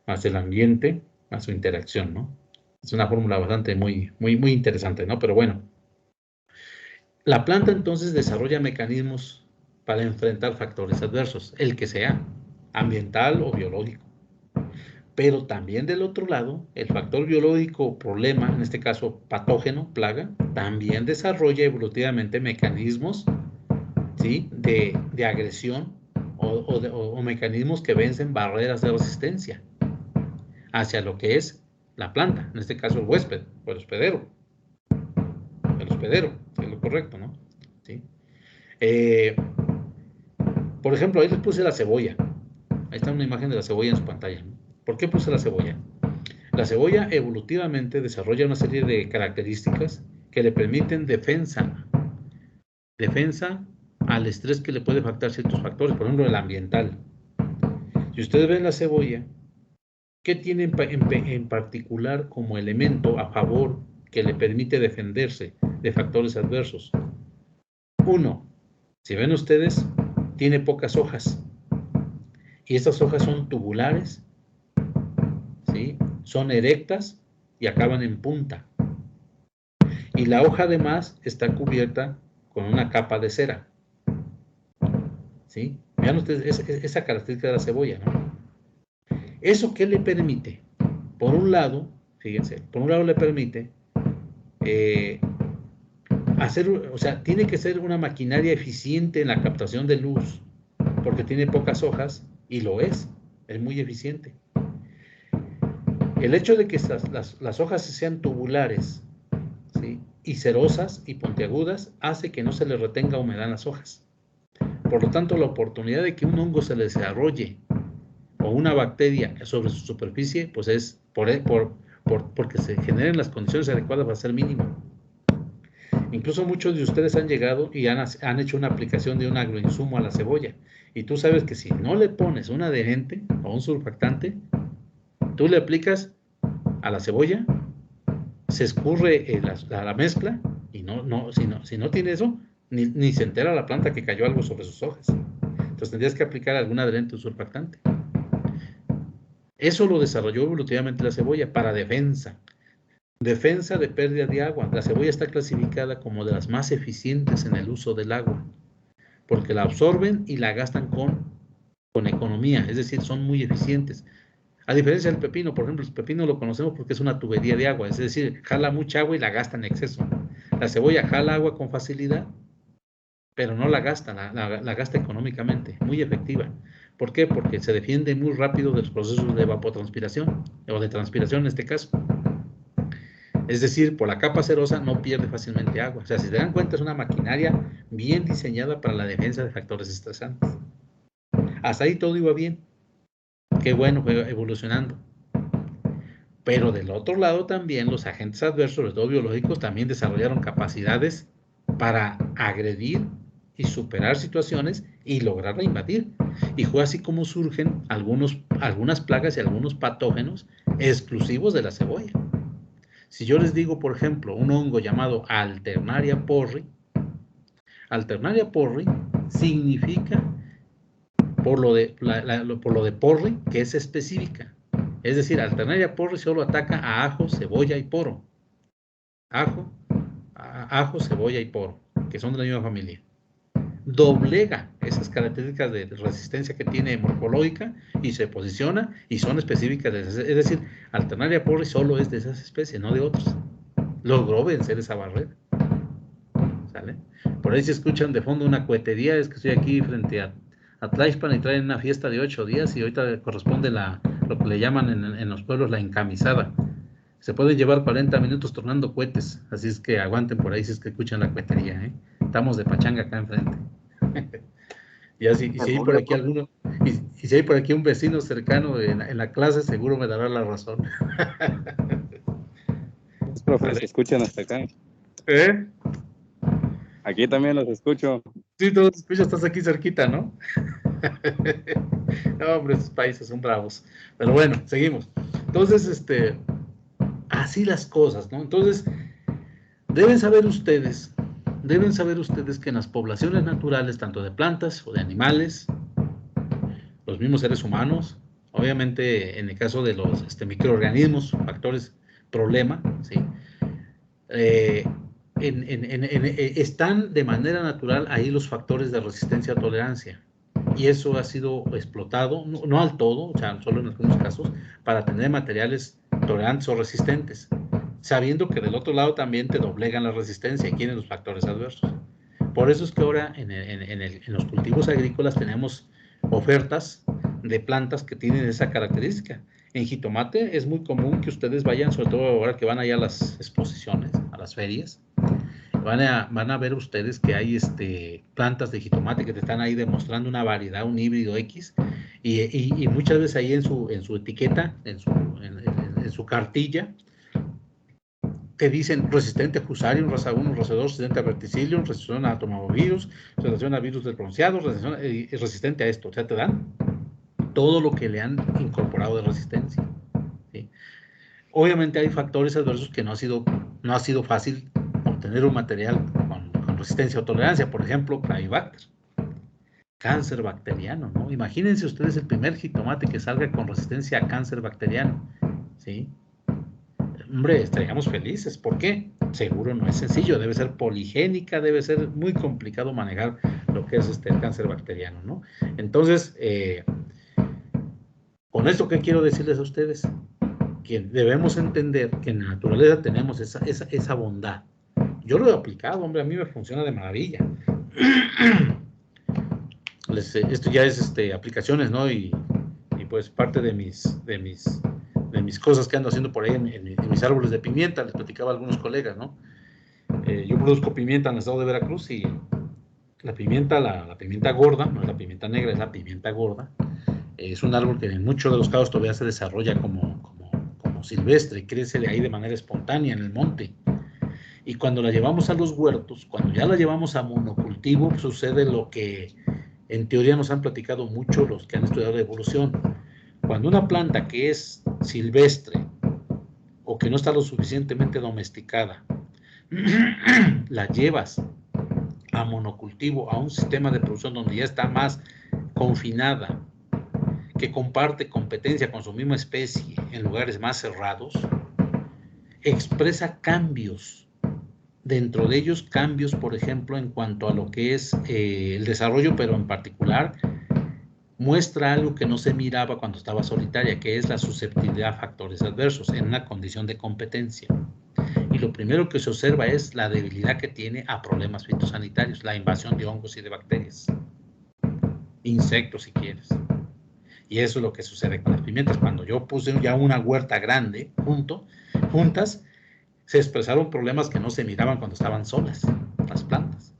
Más el ambiente, más su interacción, ¿no? Es una fórmula bastante muy interesante, ¿no? Pero bueno, la planta entonces desarrolla mecanismos para enfrentar factores adversos, el que sea, ambiental o biológico. Pero también del otro lado, el factor biológico problema, en este caso patógeno, plaga, también desarrolla evolutivamente mecanismos, ¿sí? de agresión o mecanismos que vencen barreras de resistencia hacia lo que es la planta, en este caso el huésped o el hospedero. El hospedero, que es lo correcto, ¿no? ¿Sí? Por ejemplo, ahí les puse la cebolla. Ahí está una imagen de la cebolla en su pantalla, ¿no? ¿Por qué puse la cebolla? La cebolla evolutivamente desarrolla una serie de características que le permiten defensa al estrés que le puede afectar ciertos factores, por ejemplo el ambiental. Si ustedes ven la cebolla, ¿qué tiene en particular como elemento a favor que le permite defenderse de factores adversos? Uno, si ven ustedes, tiene pocas hojas. Y estas hojas son tubulares, ¿sí? Son erectas y acaban en punta. Y la hoja además está cubierta con una capa de cera, ¿sí? Vean ustedes esa característica de la cebolla, ¿no? ¿Eso qué le permite? Por un lado, fíjense, por un lado le permite tiene que ser una maquinaria eficiente en la captación de luz, porque tiene pocas hojas, y lo es muy eficiente. El hecho de que las hojas sean tubulares, ¿sí? y cerosas y puntiagudas hace que no se le retenga humedad en las hojas. Por lo tanto, la oportunidad de que un hongo se le desarrolle o una bacteria sobre su superficie, pues es porque se generen las condiciones adecuadas, va a ser mínimo. Incluso muchos de ustedes han llegado y han hecho una aplicación de un agroinsumo a la cebolla. Y tú sabes que si no le pones un adherente o un surfactante, tú le aplicas a la cebolla, se escurre la mezcla y si no tiene eso, ni se entera la planta que cayó algo sobre sus hojas. Entonces tendrías que aplicar algún adherente o surfactante. Eso lo desarrolló evolutivamente la cebolla para defensa de pérdida de agua. La cebolla está clasificada como de las más eficientes en el uso del agua, porque la absorben y la gastan con economía, es decir, son muy eficientes. A diferencia del pepino, por ejemplo, el pepino lo conocemos porque es una tubería de agua, es decir, jala mucha agua y la gasta en exceso. La cebolla jala agua con facilidad, pero no la gasta, la gasta económicamente, muy efectiva. ¿Por qué? Porque se defiende muy rápido de los procesos de evapotranspiración, o de transpiración en este caso. Es decir, por la capa cerosa no pierde fácilmente agua. O sea, si se dan cuenta, es una maquinaria bien diseñada para la defensa de factores estresantes. Hasta ahí todo iba bien. Qué bueno, fue evolucionando. Pero del otro lado también los agentes adversos, sobre todo biológicos, también desarrollaron capacidades para agredir y superar situaciones y lograrla invadir. Y fue así como surgen algunas plagas y algunos patógenos exclusivos de la cebolla. Si yo les digo, por ejemplo, un hongo llamado Alternaria porri significa, por lo de porri, que es específica. Es decir, Alternaria porri solo ataca a ajo, cebolla y poro. Ajo, cebolla y poro, que son de la misma familia. Doblega esas características de resistencia que tiene morfológica y se posiciona y son específicas de esas. Es decir, Alternaria porri solo es de esas especies, no de otras. Logró vencer esa barrera. ¿Sale? Por ahí se escuchan de fondo una cohetería, es que estoy aquí frente a Tlaixpan y traen una fiesta de 8 días y ahorita corresponde lo que le llaman en los pueblos la encamisada. Se pueden llevar 40 minutos tornando cohetes, así es que aguanten por ahí si es que escuchan la cohetería, ¿eh? Estamos de pachanga acá enfrente. Y si hay por aquí alguno, y si hay por aquí un vecino cercano en la clase, seguro me dará la razón. Los profes se escuchan hasta acá. ¿Eh? Aquí también los escucho. Sí, todos los escuchas, estás aquí cerquita, ¿no? No, hombre, esos países son bravos. Pero bueno, seguimos. Entonces, así las cosas, ¿no? Entonces, deben saber ustedes que en las poblaciones naturales, tanto de plantas o de animales, los mismos seres humanos, obviamente en el caso de los microorganismos, factores problema, ¿sí? Están de manera natural ahí los factores de resistencia o tolerancia. Y eso ha sido explotado, no al todo, o sea, solo en algunos casos, para tener materiales tolerantes o resistentes, sabiendo que del otro lado también te doblegan la resistencia y quieren los factores adversos. Por eso es que ahora en los cultivos agrícolas tenemos ofertas de plantas que tienen esa característica. En jitomate es muy común que ustedes vayan, sobre todo ahora que van allá a las exposiciones, a las ferias, van a ver ustedes que hay plantas de jitomate que te están ahí demostrando una variedad, un híbrido X, y muchas veces ahí en su etiqueta, en su cartilla, te dicen resistente a Fusarium, raza 1, raza 2, resistente a Verticillium, resistente a Tomabovirus, resistente a virus del bronceado, resistente a esto. O sea, te dan todo lo que le han incorporado de resistencia, ¿sí? Obviamente hay factores adversos que no ha sido fácil obtener un material con resistencia o tolerancia. Por ejemplo, Clavibacter, cáncer bacteriano, ¿no? Imagínense ustedes el primer jitomate que salga con resistencia a cáncer bacteriano, ¿sí? Hombre, estaríamos felices. ¿Por qué? Seguro no es sencillo, debe ser poligénica, debe ser muy complicado manejar lo que es el cáncer bacteriano, ¿no? Entonces, con esto, ¿qué quiero decirles a ustedes? Que debemos entender que en la naturaleza tenemos esa bondad. Yo lo he aplicado, hombre, a mí me funciona de maravilla. Esto ya es aplicaciones, ¿no? Y pues parte de mis cosas que ando haciendo por ahí en mis árboles de pimienta, les platicaba a algunos colegas, ¿no? Yo produzco pimienta en el estado de Veracruz y la pimienta gorda, no es la pimienta negra, es la pimienta gorda. Es un árbol que en muchos de los casos todavía se desarrolla como silvestre y crece de ahí de manera espontánea en el monte. Y cuando la llevamos a los huertos, cuando ya la llevamos a monocultivo, sucede lo que en teoría nos han platicado mucho los que han estudiado la evolución. Cuando una planta que es silvestre o que no está lo suficientemente domesticada, la llevas a monocultivo, a un sistema de producción donde ya está más confinada, que comparte competencia con su misma especie en lugares más cerrados, expresa cambios. Dentro de ellos, cambios, por ejemplo, en cuanto a lo que es el desarrollo, pero en particular muestra algo que no se miraba cuando estaba solitaria, que es la susceptibilidad a factores adversos en una condición de competencia. Y lo primero que se observa es la debilidad que tiene a problemas fitosanitarios, la invasión de hongos y de bacterias, insectos si quieres. Y eso es lo que sucede con las pimientas. Cuando yo puse ya una huerta grande juntas, se expresaron problemas que no se miraban cuando estaban solas las plantas.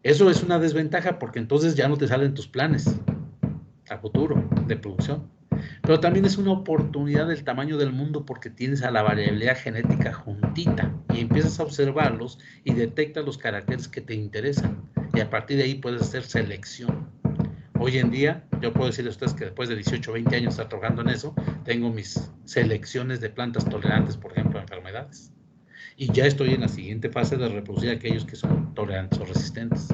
Eso es una desventaja porque entonces ya no te salen tus planes a futuro de producción. Pero también es una oportunidad del tamaño del mundo porque tienes a la variabilidad genética juntita y empiezas a observarlos y detectas los caracteres que te interesan y a partir de ahí puedes hacer selección. Hoy en día, yo puedo decirles a ustedes que después de 18 o 20 años estar trabajando en eso, tengo mis selecciones de plantas tolerantes, por ejemplo, a enfermedades. Y ya estoy en la siguiente fase de reproducir aquellos que son tolerantes o resistentes.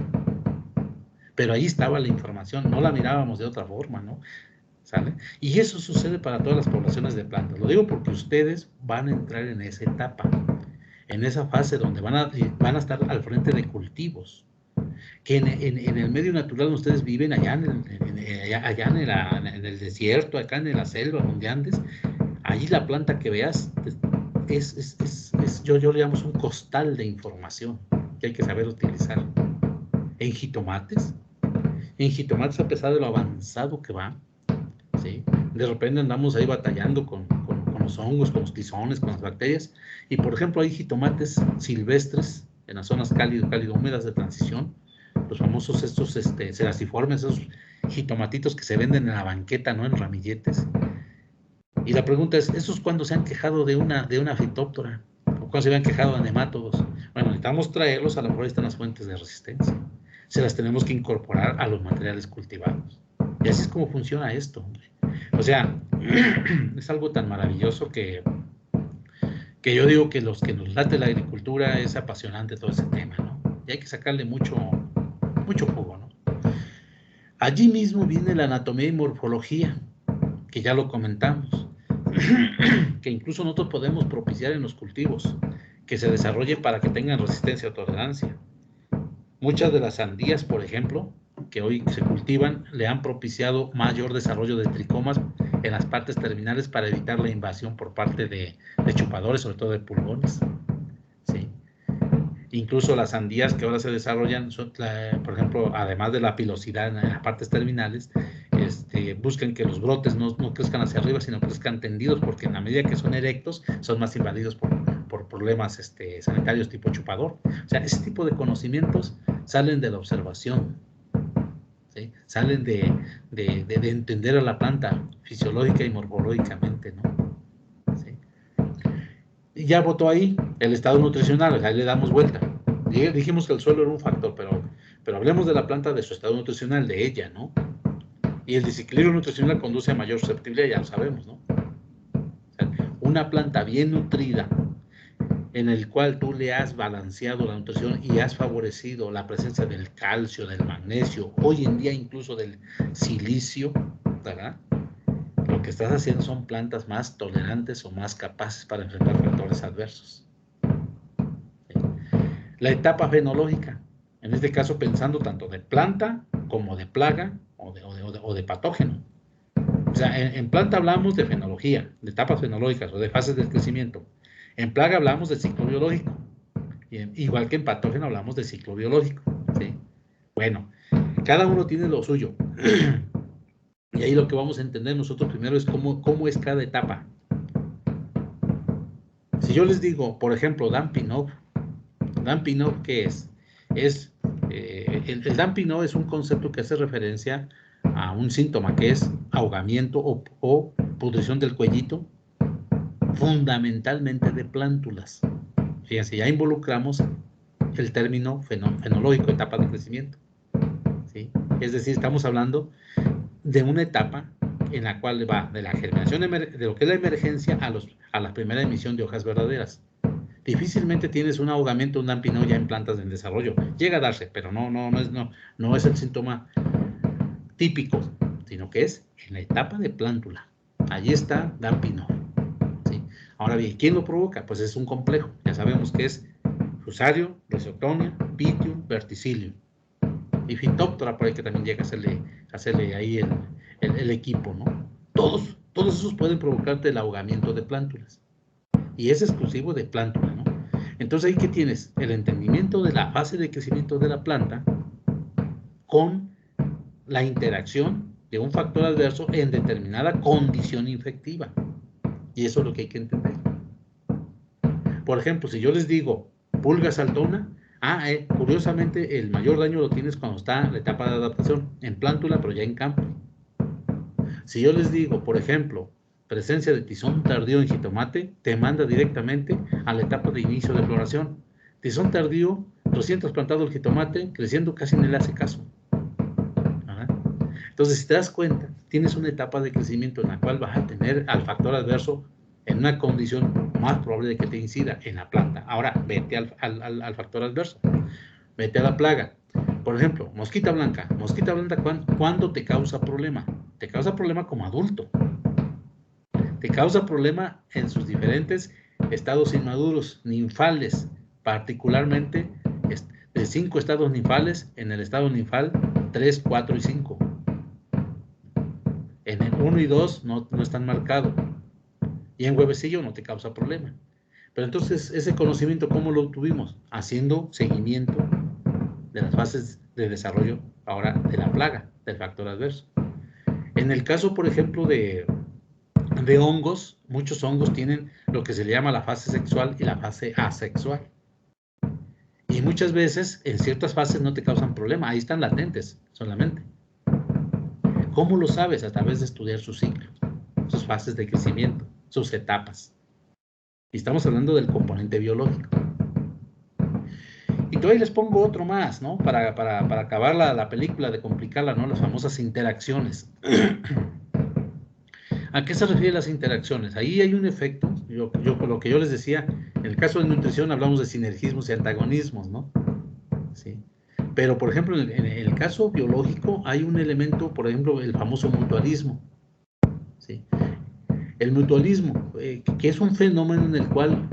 Pero ahí estaba la información, no la mirábamos de otra forma, ¿no? ¿Sale? Y eso sucede para todas las poblaciones de plantas. Lo digo porque ustedes van a entrar en esa etapa, en esa fase donde van a estar al frente de cultivos. Que en el medio natural donde ustedes viven, allá en el desierto, acá en la selva donde andes, allí la planta que veas yo le llamo un costal de información que hay que saber utilizar. En jitomates, a pesar de lo avanzado que va, ¿sí? De repente andamos ahí batallando con los hongos, con los tizones, con las bacterias, y por ejemplo hay jitomates silvestres en las zonas cálido húmedas de transición, los famosos estos cerastiformes, esos jitomatitos que se venden en la banqueta, ¿no? En ramilletes. Y la pregunta es, ¿esos cuándo se han quejado de una fitóptora? ¿O cuándo se habían quejado de nemátodos? Bueno, necesitamos traerlos, a lo mejor están las fuentes de resistencia. Se las tenemos que incorporar a los materiales cultivados. Y así es como funciona esto, hombre. O sea, es algo tan maravilloso que yo digo que los que nos late la agricultura es apasionante todo ese tema, ¿no? Y hay que sacarle mucho jugo, ¿no? Allí mismo viene la anatomía y morfología, que ya lo comentamos, que incluso nosotros podemos propiciar en los cultivos, que se desarrolle para que tengan resistencia o tolerancia. Muchas de las sandías, por ejemplo, que hoy se cultivan, le han propiciado mayor desarrollo de tricomas en las partes terminales para evitar la invasión por parte de chupadores, sobre todo de pulgones. ¿Sí? Incluso las sandías que ahora se desarrollan, por ejemplo, además de la pilosidad en las partes terminales, buscan que los brotes no crezcan hacia arriba, sino crezcan tendidos, porque en la medida que son erectos, son más invadidos por problemas sanitarios tipo chupador. O sea, ese tipo de conocimientos salen de la observación, ¿sí? Salen de entender a la planta fisiológica y morfológicamente, ¿no? ¿Sí? Y ya votó ahí el estado nutricional, ahí le damos vuelta. Dijimos que el suelo era un factor, pero hablemos de la planta, de su estado nutricional, de ella, ¿no? Y el desequilibrio nutricional conduce a mayor susceptibilidad, ya lo sabemos, ¿no? O sea, una planta bien nutrida, en el cual tú le has balanceado la nutrición y has favorecido la presencia del calcio, del magnesio, hoy en día incluso del silicio, ¿verdad? Lo que estás haciendo son plantas más tolerantes o más capaces para enfrentar factores adversos. ¿Sí? La etapa fenológica, en este caso pensando tanto de planta como de plaga o de patógeno. O sea, en planta hablamos de fenología, de etapas fenológicas o de fases del crecimiento. En plaga hablamos de ciclo biológico. Igual que en patógeno hablamos de ciclo biológico. ¿Sí? Bueno, cada uno tiene lo suyo. Y ahí lo que vamos a entender nosotros primero es cómo es cada etapa. Si yo les digo, por ejemplo, Dampinov, ¿qué es? El Dampinov es un concepto que hace referencia a un síntoma que es ahogamiento o pudrición del cuellito, fundamentalmente de plántulas. Fíjense, ya involucramos el término fenológico, etapa de crecimiento. ¿Sí? Es decir, estamos hablando de una etapa en la cual va de la germinación, de lo que es la emergencia a la primera emisión de hojas verdaderas. Difícilmente tienes un ahogamiento, un Dampinov ya en plantas en desarrollo. Llega a darse, pero no es el síntoma típico, sino que es en la etapa de plántula. Allí está Dampinov. ¿Sí? Ahora bien, ¿quién lo provoca? Pues es un complejo. Ya sabemos que es Fusarium, Rhizoctonia, Pythium, Verticillium. Y Phytophthora, por ahí que también llega a hacerle ahí el equipo, ¿no? Todos esos pueden provocarte el ahogamiento de plántulas. Y es exclusivo de plántula, ¿no? Entonces, ahí que tienes el entendimiento de la fase de crecimiento de la planta con la interacción de un factor adverso en determinada condición infectiva. Y eso es lo que hay que entender. Por ejemplo, si yo les digo pulga saltona, Curiosamente, el mayor daño lo tienes cuando está en la etapa de adaptación, en plántula, pero ya en campo. Si yo les digo, por ejemplo, presencia de tizón tardío en jitomate, te manda directamente a la etapa de inicio de floración. Tizón tardío, recién trasplantado el jitomate, creciendo, casi no le hace caso. ¿Verdad? Entonces, si te das cuenta, tienes una etapa de crecimiento en la cual vas a tener al factor adverso en una condición más probable de que te incida en la planta. Ahora, vete al factor adverso. Vete a la plaga. Por ejemplo, mosquita blanca. Mosquita blanca, ¿cuándo te causa problema? Te causa problema como adulto. Te causa problema en sus diferentes estados inmaduros, ninfales, particularmente de 5 estados ninfales, en el estado ninfal 3, 4 y 5. En el 1 y 2 no están marcados. Y en huevecillo no te causa problema. Pero entonces, ese conocimiento, ¿cómo lo obtuvimos? Haciendo seguimiento de las fases de desarrollo ahora de la plaga, del factor adverso. En el caso, por ejemplo, de hongos, muchos hongos tienen lo que se le llama la fase sexual y la fase asexual. Y muchas veces, en ciertas fases no te causan problema, ahí están latentes solamente. ¿Cómo lo sabes? A través de estudiar su ciclo, sus fases de crecimiento, sus etapas. Y estamos hablando del componente biológico. Y todavía les pongo otro más, ¿no? Para acabar la película, de complicarla, ¿no? Las famosas interacciones. ¿A qué se refieren las interacciones? Ahí hay un efecto, por lo que yo les decía, en el caso de nutrición hablamos de sinergismos y antagonismos, ¿no? Sí. Pero, por ejemplo, en el caso biológico hay un elemento, por ejemplo, el famoso mutualismo. ¿Sí? El mutualismo, que es un fenómeno en el cual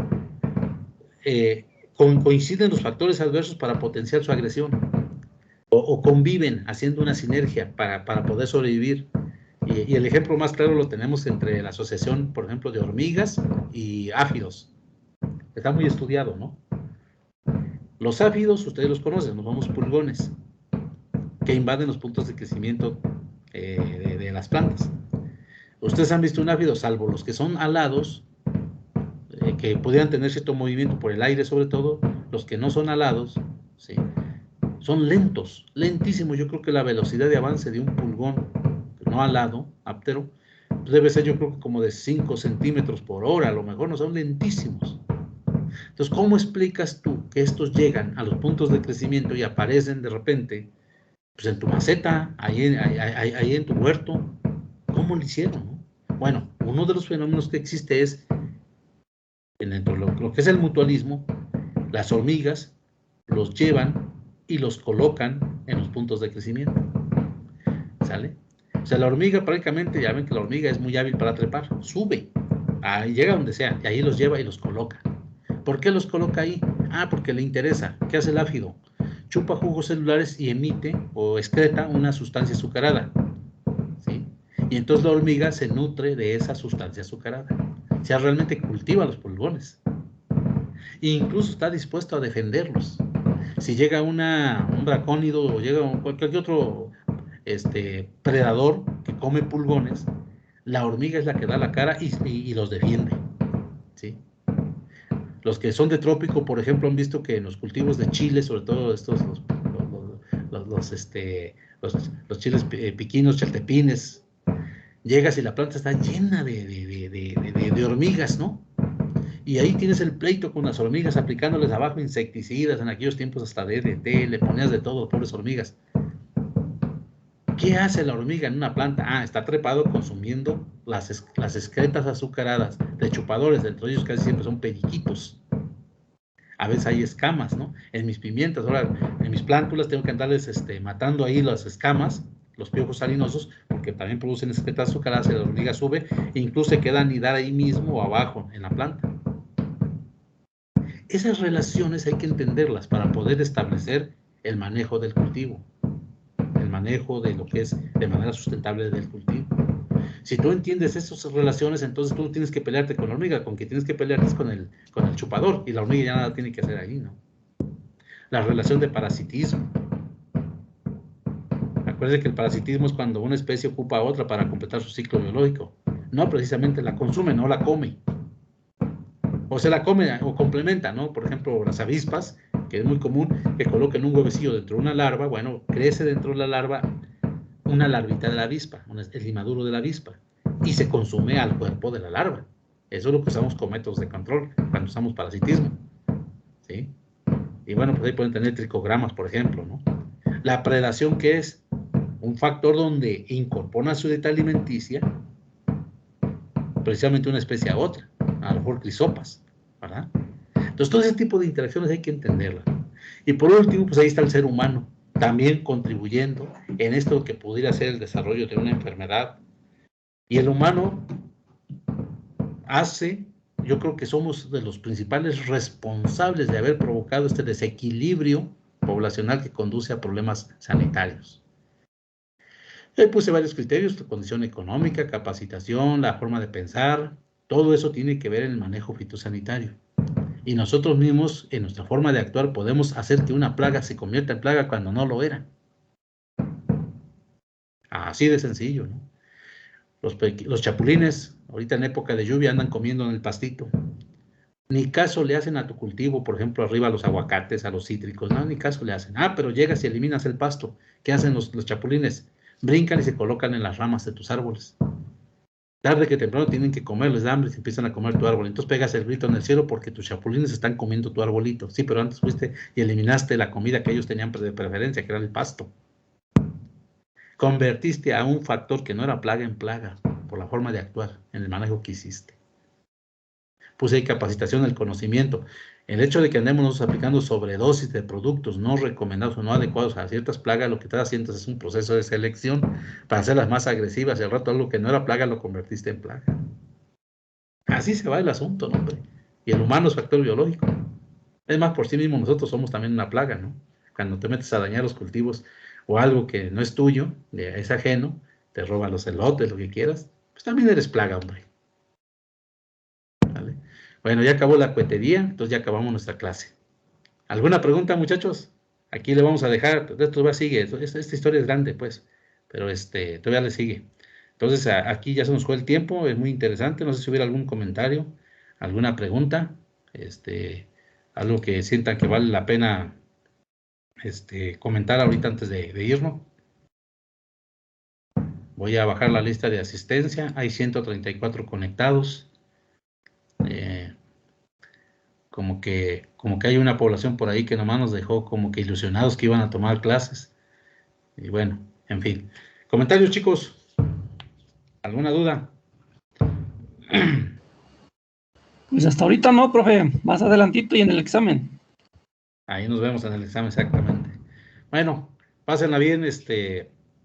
coinciden los factores adversos para potenciar su agresión, o conviven haciendo una sinergia para poder sobrevivir. Y el ejemplo más claro lo tenemos entre la asociación, por ejemplo, de hormigas y áfidos. Está muy estudiado, ¿no? Los áfidos, ustedes los conocen, los famosos pulgones, que invaden los puntos de crecimiento de las plantas. Ustedes han visto un áfido, salvo los que son alados, que pudieran tener cierto movimiento por el aire, sobre todo, los que no son alados, ¿sí? Son lentos, lentísimos. Yo creo que la velocidad de avance de un pulgón no alado, áptero, debe ser, yo creo que como de 5 centímetros por hora, a lo mejor no, son lentísimos. Entonces, ¿cómo explicas tú que estos llegan a los puntos de crecimiento y aparecen de repente, pues en tu maceta, ahí en tu huerto? ¿Cómo lo hicieron, no? Bueno, uno de los fenómenos que existe es, dentro de lo que es el mutualismo, las hormigas los llevan y los colocan en los puntos de crecimiento. ¿Sale? O sea, la hormiga prácticamente, ya ven que la hormiga es muy hábil para trepar, sube, ahí llega donde sea, y ahí los lleva y los coloca. ¿Por qué los coloca ahí? Porque le interesa. ¿Qué hace el áfido? Chupa jugos celulares y emite o excreta una sustancia azucarada, ¿sí? Y entonces la hormiga se nutre de esa sustancia azucarada. O sea, realmente cultiva los pulgones. E incluso está dispuesto a defenderlos. Si llega un bracónido o llega cualquier otro predador que come pulgones, la hormiga es la que da la cara y los defiende, ¿sí? Los que son de trópico, por ejemplo, han visto que en los cultivos de chile, sobre todo estos, los chiles piquinos, chaltepines, llegas y la planta está llena de hormigas, ¿no? Y ahí tienes el pleito con las hormigas, aplicándoles abajo insecticidas, en aquellos tiempos hasta DDT, le ponías de todo, pobres hormigas. ¿Qué hace la hormiga en una planta? Está trepado consumiendo las excretas azucaradas de chupadores, dentro de ellos casi siempre son periquitos. A veces hay escamas, ¿no? En mis pimientas, ahora en mis plántulas tengo que andarles matando ahí las escamas, los piojos harinosos, porque también producen excretas azucaradas y la hormiga sube e incluso se queda a anidar ahí mismo o abajo en la planta. Esas relaciones hay que entenderlas para poder establecer el manejo del cultivo, el manejo de lo que es de manera sustentable del cultivo. Si tú entiendes esas relaciones, entonces tú no tienes que pelearte con la hormiga, con que tienes que pelearte es con el chupador, y la hormiga ya nada tiene que hacer ahí, ¿no? La relación de parasitismo. Acuérdense que el parasitismo es cuando una especie ocupa a otra para completar su ciclo biológico. No precisamente la consume, no la come. O se la come o complementa, ¿no? Por ejemplo, las avispas, que es muy común que coloquen un huevecillo dentro de una larva. Bueno, crece dentro de la larva una larvita de la avispa, el inmaduro de la avispa, y se consume al cuerpo de la larva. Eso es lo que usamos como métodos de control cuando usamos parasitismo, ¿sí? Y bueno, pues ahí pueden tener tricogramas, por ejemplo, ¿no? La predación, que es un factor donde incorpora su dieta alimenticia precisamente una especie a otra, a lo mejor crisopas, ¿verdad? Entonces, todo ese tipo de interacciones hay que entenderlas. Y por último, pues ahí está el ser humano, también contribuyendo en esto que pudiera ser el desarrollo de una enfermedad. Y el humano yo creo que somos de los principales responsables de haber provocado este desequilibrio poblacional que conduce a problemas sanitarios. Puse varios criterios: tu condición económica, capacitación, la forma de pensar, todo eso tiene que ver en el manejo fitosanitario. Y nosotros mismos, en nuestra forma de actuar, podemos hacer que una plaga se convierta en plaga cuando no lo era. Así de sencillo, ¿no? Los chapulines, ahorita en época de lluvia, andan comiendo en el pastito. Ni caso le hacen a tu cultivo, por ejemplo, arriba a los aguacates, a los cítricos, no, ni caso le hacen. Pero llegas y eliminas el pasto. ¿Qué hacen los chapulines? Brincan y se colocan en las ramas de tus árboles. Tarde que temprano tienen que comer, les da hambre y se empiezan a comer tu árbol. Entonces pegas el grito en el cielo porque tus chapulines están comiendo tu arbolito. Sí, pero antes fuiste y eliminaste la comida que ellos tenían de preferencia, que era el pasto. Convertiste a un factor que no era plaga en plaga por la forma de actuar en el manejo que hiciste. Puse ahí capacitación del conocimiento. El hecho de que andemos nosotros aplicando sobredosis de productos no recomendados o no adecuados a ciertas plagas, lo que estás haciendo es un proceso de selección para hacerlas más agresivas, y al rato algo que no era plaga lo convertiste en plaga. Así se va el asunto, ¿no, hombre? Y el humano es factor biológico. Es más, por sí mismo nosotros somos también una plaga, ¿no? Cuando te metes a dañar los cultivos o algo que no es tuyo, es ajeno, te roban los elotes, lo que quieras, pues también eres plaga, hombre. ¿Vale? Bueno, ya acabó la cuetería, entonces ya acabamos nuestra clase. ¿Alguna pregunta, muchachos? Aquí le vamos a dejar, esto todavía sigue, esta historia es grande, pues, pero todavía le sigue. Entonces, aquí ya se nos fue el tiempo, es muy interesante, no sé si hubiera algún comentario, alguna pregunta, algo que sientan que vale la pena comentar ahorita antes de irnos. Voy a bajar la lista de asistencia, hay 134 conectados. Como que hay una población por ahí que nomás nos dejó como que ilusionados que iban a tomar clases. Y bueno, en fin. ¿Comentarios, chicos? ¿Alguna duda? Pues hasta ahorita no, profe. Más adelantito y en el examen. Ahí nos vemos en el examen, exactamente. Bueno, pásenla bien,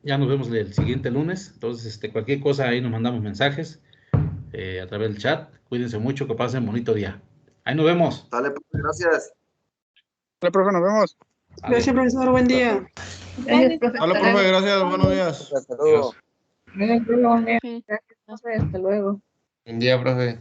ya nos vemos el siguiente lunes. Entonces, cualquier cosa ahí nos mandamos mensajes a través del chat. Cuídense mucho, que pasen bonito día. Ahí nos vemos. Dale, gracias. Dale, profe, nos vemos. Vale. Gracias, profesor. Buen día. Gracias, profe. Dale, profe, gracias. Buenos días. Hasta luego. Buen día. Gracias, profe. Hasta luego. Buen día, profe.